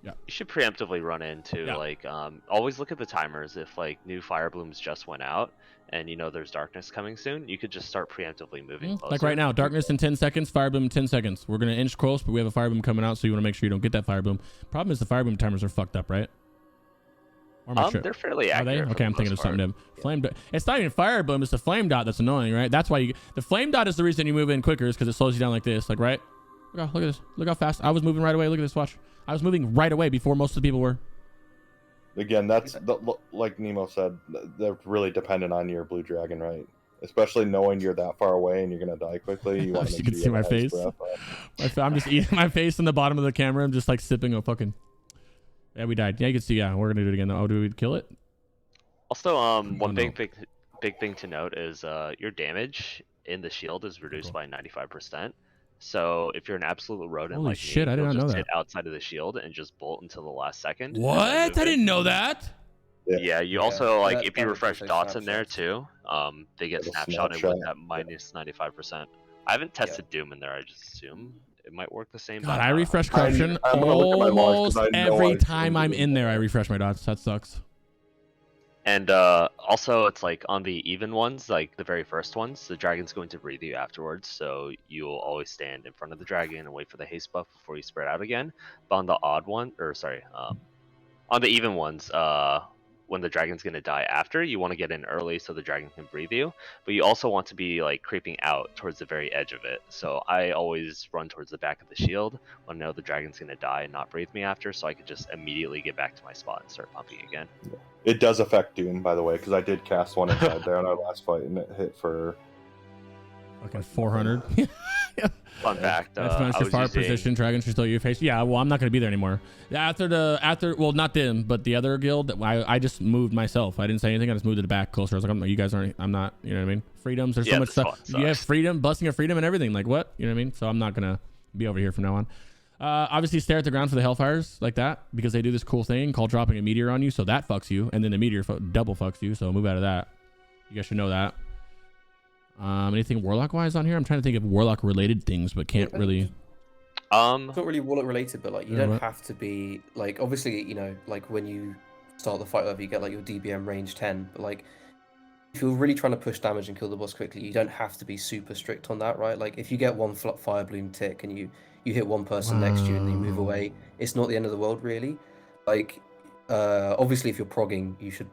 Yeah. You should preemptively run into like always look at the timers. If like new fire blooms just went out and you know there's darkness coming soon, you could just start preemptively moving closer. Like right now, darkness in 10 seconds, fire bloom in 10 seconds. We're gonna inch close, but we have a fire bloom coming out, so you want to make sure you don't get that fire bloom. Problem is the fire bloom timers are fucked up, right? They're fairly Are they? accurate. Okay, I'm thinking of something dim. Flame dot. It's not even fire bloom, it's the flame dot that's annoying, right? That's why the flame dot is the reason you move in quicker, is because it slows you down like this, like right? Look at this. Look how fast I was moving right away. Look at this. Watch. I was moving right away before most of the people were. Again, that's like Nemow said. They're really dependent on your blue dragon, right? Especially knowing you're that far away and you're gonna die quickly. You want to you can see my face. I'm just eating my face in the bottom of the camera. I'm just like sipping a fucking. Yeah, we died. Yeah, you can see. Yeah, we're gonna do it again. Oh, do we kill it? Also, one big thing to note is your damage in the shield is reduced by 95%. So if you're an absolute rodent, holy like shit, me, I did not know that. Sit outside of the shield and just bolt until the last second. What? I didn't know that. Yeah, you also like if you refresh dots in there too, they get snapshotted with that minus 95%. I haven't tested Doom in there. I just assume it might work the same. God, I refresh corruption almost every time I'm in there. I refresh my dots. That sucks. And also, it's like on the even ones, like the very first ones, the dragon's going to breathe you afterwards. So you'll always stand in front of the dragon and wait for the haste buff before you spread out again. But on the odd one, or sorry, on the even ones, when the dragon's going to die after, you want to get in early so the dragon can breathe you. But you also want to be like creeping out towards the very edge of it. So I always run towards the back of the shield when I know the dragon's going to die and not breathe me after, so I can just immediately get back to my spot and start pumping again. It does affect Doom, by the way, because I did cast one inside there on our last fight, and it hit for fucking 400. Fun fact. That's nice. Your far position, dragons should still your face. Yeah, well, I'm not gonna be there anymore. After well, not them, but the other guild. I just moved myself. I didn't say anything. I just moved to the back closer. I was like, you guys aren't. I'm not. You know what I mean? Freedoms. There's so much stuff. You have freedom, busting of freedom, and everything. Like what? You know what I mean? So I'm not gonna be over here from now on. Obviously, stare at the ground for the hellfires like that because they do this cool thing called dropping a meteor on you. So that fucks you, and then the meteor double fucks you. So move out of that. You guys should know that. Anything warlock wise on here? I'm trying to think of warlock related things, but can't really. It's not really warlock related, but like you don't have to be like obviously you know like when you start the fight level you get like your DBM range 10, but like if you're really trying to push damage and kill the boss quickly, you don't have to be super strict on that, right? Like if you get one fire bloom tick and you hit one person next to you and then you move away, it's not the end of the world really. Like obviously if you're progging, you should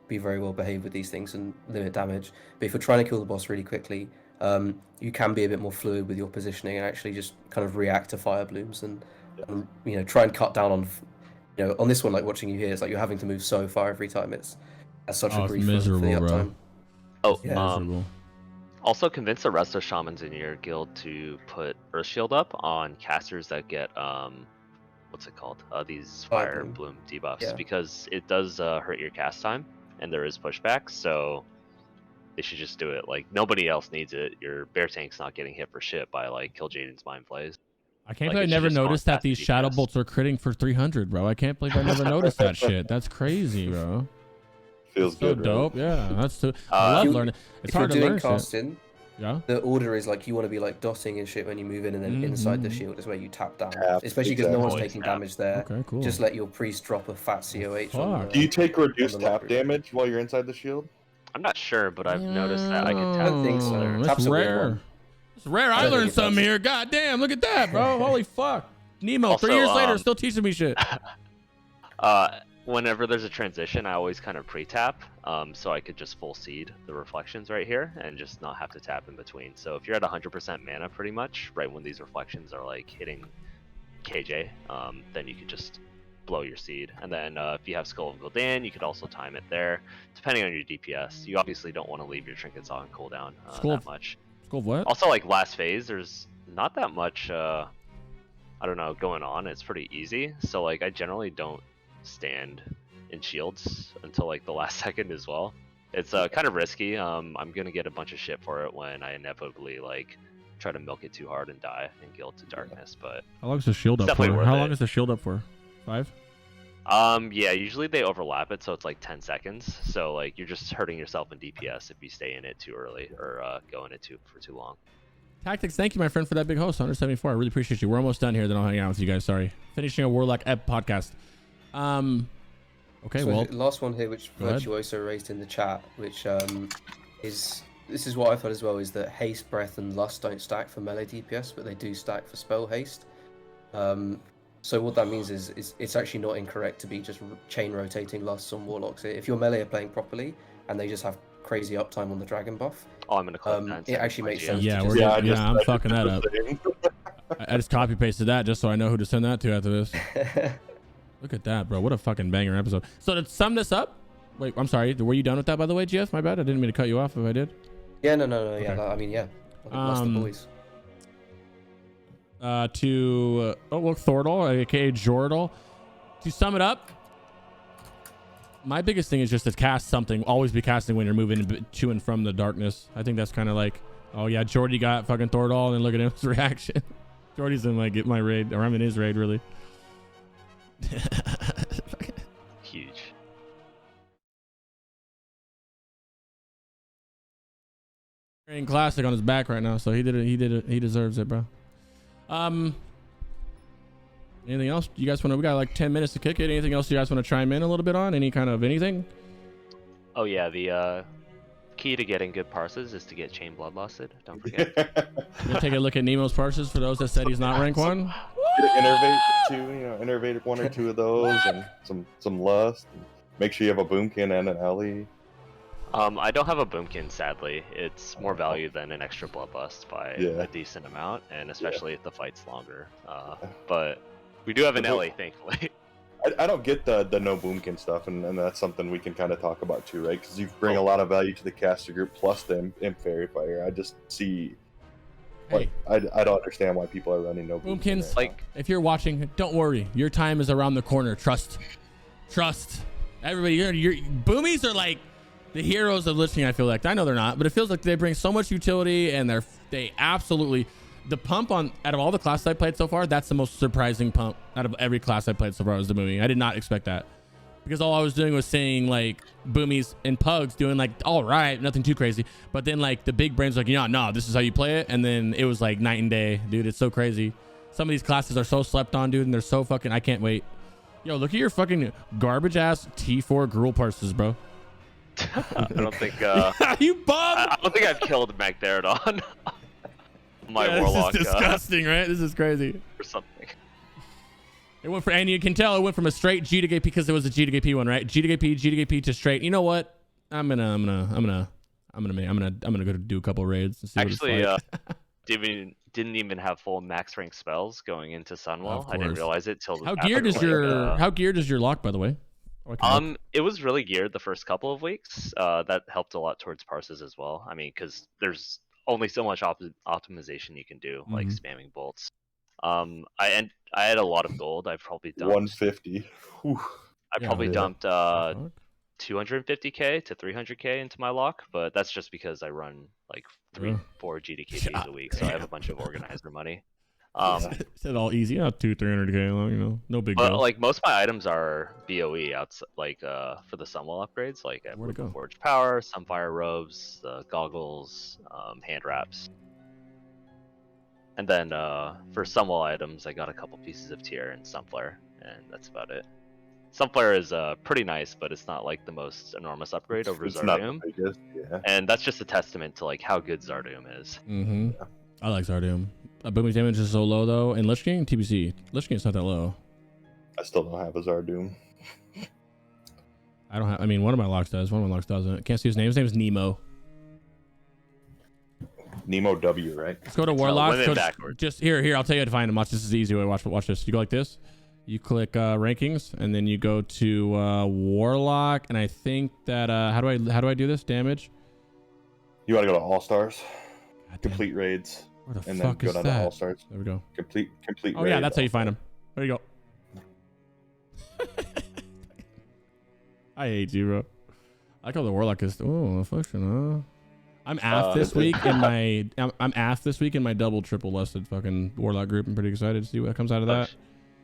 be very well behaved with these things and limit damage. But if you're trying to kill the boss really quickly, you can be a bit more fluid with your positioning and actually just kind of react to fire blooms and try and cut down on on this one. Like watching you here, it's like you're having to move so far every time. It's such a grief for the uptime. Oh, also convince the rest of shamans in your guild to put Earth Shield up on casters that get what's it called? These fire bloom debuffs because it does hurt your cast time. And there is pushback, so they should just do it. Like nobody else needs it. Your bear tank's not getting hit for shit by like Kil'Jaeden's mind plays. I can't believe I never noticed that these shadow bolts are critting for 300, bro. I can't believe I never noticed that shit. That's crazy, bro. Feels so good, dope. Right? Yeah, that's too. I love learning. It's hard to learn casting. Yeah. The order is like you want to be like dotting and shit when you move in, and then inside the shield is where you tap down. Especially because no one's taking damage there. Okay, cool. Just let your priest drop a fat COH. Do you take reduced tap damage while you're inside the shield? I'm not sure, but I've noticed that I can tap. I don't think so. That's rare. It's rare. I learned something here. God damn, look at that, bro. Holy fuck. Nemow, also, 3 years later, still teaching me shit. Whenever there's a transition, I always kind of pre-tap, so I could just full seed the reflections right here and just not have to tap in between. So if you're at 100% mana pretty much, right when these reflections are like hitting KJ, then you could just blow your seed. And then if you have Skull of Gul'dan, you could also time it there, depending on your DPS. You obviously don't want to leave your trinkets on cooldown that much. Skull of what? Also, like last phase, there's not that much, I don't know, going on. It's pretty easy. So like I generally don't stand in shields until like the last second as well. It's kind of risky. I'm gonna get a bunch of shit for it when I inevitably like try to milk it too hard and die and Guild to Darkness. But How long is the shield up for? How long is the shield up for? 5? Yeah, usually they overlap it, so it's like 10 seconds. So like you're just hurting yourself in DPS if you stay in it too early or go in it for too long. Tactics, thank you, my friend, for that big host. 174. I really appreciate you. We're almost done here. Then I'll hang out with you guys. Sorry. Finishing a Warlock podcast. Okay, so well, last one here, which Virtuoso raised in the chat, which is what I thought as well, is that haste, breath, and lust don't stack for melee DPS, but they do stack for spell haste. So what that means is it's actually not incorrect to be just chain rotating lusts on warlocks. If your melee are playing properly and they just have crazy uptime on the dragon buff, I'm gonna click that. It actually makes sense. Yeah, I'm fucking that up. I just copy pasted that just so I know who to send that to after this. Look at that, bro. What a fucking banger episode. So to sum this up, wait, I'm sorry. Were you done with that, by the way, GF? My bad. I didn't mean to cut you off if I did. Yeah, no. Okay. Yeah, I mean, yeah. That's the boys. Thordal, aka Jordal. To sum it up, my biggest thing is just to cast something. Always be casting when you're moving to and from the darkness. I think that's kind of like, oh yeah, Jordy got fucking Thordal, and then look at his reaction. Jordy's in my raid, or I'm in his raid, really. Huge. Carrying classic on his back right now, so he deserves it, bro. Anything else you guys want to? We got like 10 minutes to kick it. Anything else you guys want to chime in a little bit on? Any kind of anything? Oh yeah, the key to getting good parses is to get chain bloodlusted. Don't forget. We'll take a look at Nemow's parses for those that said he's not rank 1. Innervate 1 or 2 of those, and some lust. Make sure you have a boomkin and an alley. I don't have a boomkin, sadly. It's more value than an extra bloodlust by a decent amount, and especially if the fight's longer. But we do have an LA, thankfully. I don't get the no boomkin stuff, and that's something we can kind of talk about too, right? Because you bring a lot of value to the caster group plus the imp fairy fire. I just see, like, I don't understand why people are running no boomkins. Like, if you're watching, don't worry, your time is around the corner. Trust. Everybody, your boomies are like the heroes of listening. I feel like, I know they're not, but it feels like they bring so much utility, and they absolutely. The pump out of all the classes I played so far, that's the most surprising pump out of every class I played so far was the boomie. I did not expect that, because all I was doing was seeing like boomies and pugs doing like, all right, nothing too crazy. But then like the big brains like, no, this is how you play it. And then it was like night and day, dude. It's so crazy. Some of these classes are so slept on, dude, and they're so fucking, I can't wait. Yo, look at your fucking garbage ass T4 gruel parses, bro. I don't think you bum. I don't think I've killed Magtheridon. My Warlock. This is disgusting, right? This is crazy. Or something. It went for, and you can tell it went from a straight G to GP because there was a G to GP one, right? G to GP to straight. You know what? I'm gonna go do a couple raids and see Actually, what it's like. didn't even have full max rank spells going into Sunwell. I didn't realize it till how geared is your lock, by the way? It was really geared the first couple of weeks. That helped a lot towards parses as well. I mean, because there's only so much optimization you can do, like spamming bolts. I had a lot of gold. I probably dumped 150. Whew. I probably dumped 250k to 300k into my lock, but that's just because I run like 3-4 GDKBs a week, so I have a bunch of organizer money. Said all easy, 200-300k long, no big deal. But like most of my items are BOE outside, like for the Sunwell upgrades, like Forged Power, Sunfire Robes, the goggles, hand wraps. And then for Sunwell items, I got a couple pieces of tier and Sunflare, and that's about it. Sunflare is pretty nice, but it's not like the most enormous upgrade over Zardoom. And that's just a testament to like how good Zardoom is. I like Zardoom. Booming damage is so low though, and Lich King TBC. Lich King is not that low. I still don't have a Zardoom. I don't have. One of my locks does. One of my locks doesn't. Can't see his name. His name is Nemow. Nemow W, right? Let's go to Warlock. women backwards. Just here. I'll tell you how to find them. Watch. This is the easy way. Watch this. You go like this. You click rankings, and then you go to Warlock. And I think that how do I do this? Damage. You want to go to All Stars, God damn. complete raids, Where the and fuck then go is down to All that? Stars. There we go. Complete. Oh yeah, that's how you find them. There you go. I hate you, bro. I like how the Warlock is. Oh, affliction, huh? I'm AF this week in my. I'm AF this week in my double triple lusted fucking Warlock group. I'm pretty excited to see what comes out of that.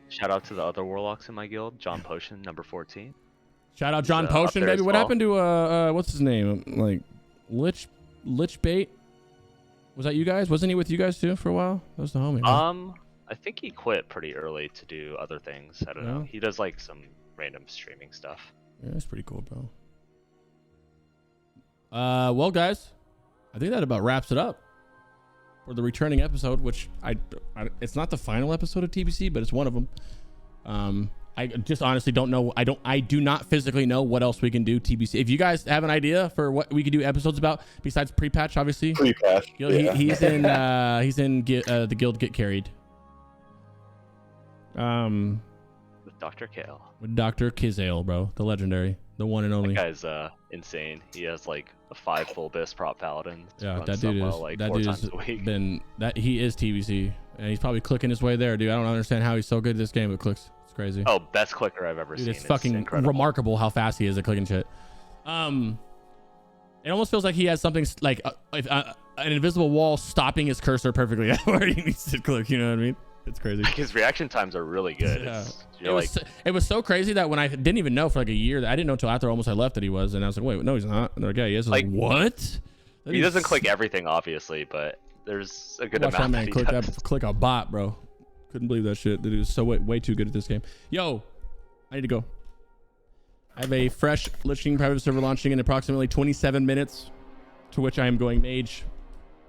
Shout out to the other Warlocks in my guild. John Potion, number 14. Shout out John Up Potion, there baby. as What well. happened to what's his name? Like Lich Bait? Was that you guys? Wasn't he with you guys too for a while? That was the homie. Right? I think he quit pretty early to do other things. I don't know. He does like some random streaming stuff. Yeah, that's pretty cool, bro. Well, guys, I think that about wraps it up for the returning episode, which I it's not the final episode of TBC, but it's one of them. I just honestly don't know. I do not physically know what else we can do TBC. If you guys have an idea for what we could do episodes about besides pre-patch, obviously. Pre-patch. Yeah. He's in the guild Get Carried. With Dr. Kale. With Dr. Kizale, bro, the legendary, the one and only. That guy's insane. He has like a 5 full Biss prop paladin. Yeah, Runs that dude Sunwell, is like that 4 dude times has a week. been that he is TBC, and he's probably clicking his way there, dude. I don't understand how he's so good at this game, but clicks. It's crazy. Oh, best clicker I've ever Dude, seen. it's fucking incredible. remarkable how fast he is at clicking shit. It almost feels like he has something like an invisible wall stopping his cursor perfectly at where he needs to click. You know what I mean? It's crazy. His reaction times are really good. Yeah. You're It was so crazy that when I didn't even know for like a year, that I didn't know until after almost I left that he was, and I was like, wait, no, he's not. And they're like, yeah, he is. I was like, what? He doesn't click everything, obviously, but there's a good Watch that amount man that he click does. click a bot, bro. Couldn't believe that shit. That dude is so way too good at this game. Yo, I need to go. I have a fresh Lich King private server launching in approximately 27 minutes, to which I am going mage.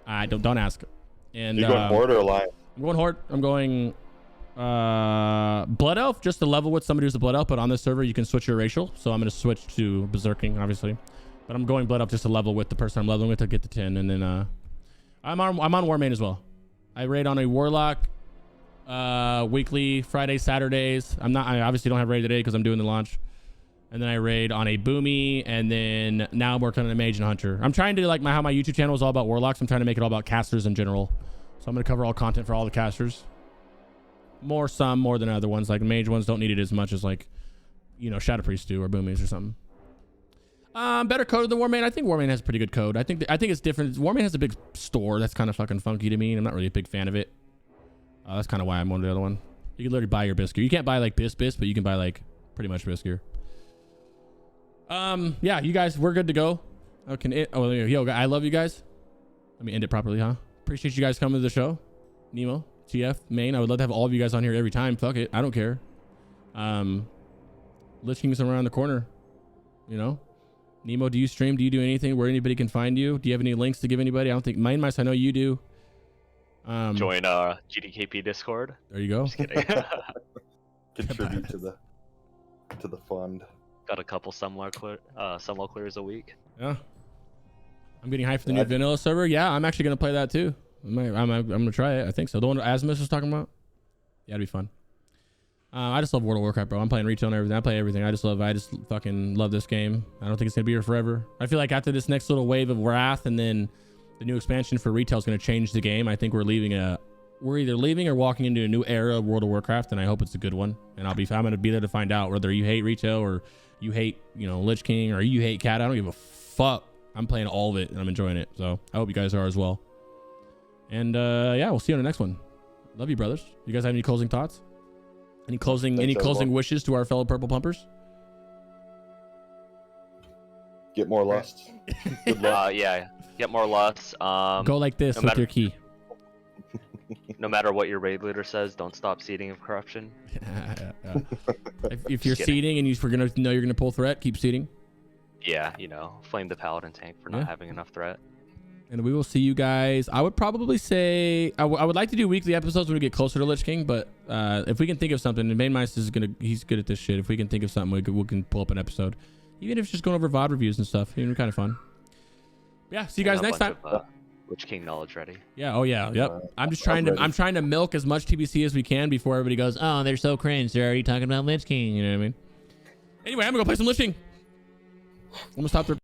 I don't ask. And You going Horde or Alliance? I'm going Horde. I'm going Blood Elf, just to level with somebody who's a Blood Elf, but on this server you can switch your racial, so I'm going to switch to Berserking, obviously. But I'm going Blood Elf just to level with the person I'm leveling with to get to 10, and then I'm on Warmane as well. I raid on a Warlock weekly, Fridays, Saturdays. I obviously don't have raid today because I'm doing the launch. And then I raid on a Boomy, and then now I'm working on a Mage and Hunter. I'm trying to, like, how my YouTube channel is all about Warlocks, I'm trying to make it all about casters in general. So I'm going to cover all content for all the casters. Some more than other ones. Like, Mage ones don't need it as much as, like, you know, Shadow Priest do, or Boomies or something. Better code than Warmane. I think Warmane has pretty good code. I think it's different. Warmane has a big store that's kind of fucking funky to me, and I'm not really a big fan of it. That's kind of why I'm on the other one. You can literally buy your Biss gear. You can't buy, like, Biss, but you can buy, like, pretty much Biss gear. Yeah, you guys, we're good to go. Yo, I love you guys. Let me end it properly, huh? Appreciate you guys coming to the show. Nemow, TF, Main. I would love to have all of you guys on here every time. Fuck it. I don't care. Lich King's around the corner. You know? Nemow, do you stream? Do you do anything where anybody can find you? Do you have any links to give anybody? I don't think Mine Mice, I know you do. Join GDKP Discord. There you go. Just kidding. Contribute to the fund. Got a couple Sunwell clears a week. Yeah. I'm getting hyped for the new vanilla server. Yeah, I'm actually gonna play that too. I'm gonna try it. I think so. The one Asmus was talking about. Yeah, it'd be fun. I just love World of Warcraft, bro. I'm playing retail and everything. I play everything. I just fucking love this game. I don't think it's gonna be here forever. I feel like after this next little wave of Wrath and then the new expansion for retail is gonna change the game. I think we're either leaving or walking into a new era of World of Warcraft, and I hope it's a good one. And I'm gonna be there to find out whether you hate retail or you hate, you know, Lich King, or you hate Cat. I don't give a fuck. I'm playing all of it and I'm enjoying it. So I hope you guys are as well. And yeah, we'll see you on the next one. Love you, brothers. You guys have any closing thoughts? Any closing wishes to our fellow purple pumpers? Get more lust. Good luck. Yeah, get more lust. Go like this with your key. No matter what your raid leader says, don't stop seeding of corruption. Yeah. If you're seeding and you're gonna pull threat, keep seeding. Yeah, you know, flame the paladin tank for not having enough threat. And we will see you guys. I would probably say I would like to do weekly episodes when we get closer to Lich King, but if we can think of something, and Mainmeister he's good at this shit. If we can think of something, we can pull up an episode, even if it's just going over VOD reviews and stuff. It'd be kind of fun. Yeah, see you guys next time. Lich King knowledge ready. Yeah. Oh yeah. Yep. I'm just trying to. I'm trying to milk as much TBC as we can before everybody goes, oh, they're so cringe. They're already talking about Lich King. You know what I mean? Anyway, I'm gonna go play some Lich King. I'm gonna stop there.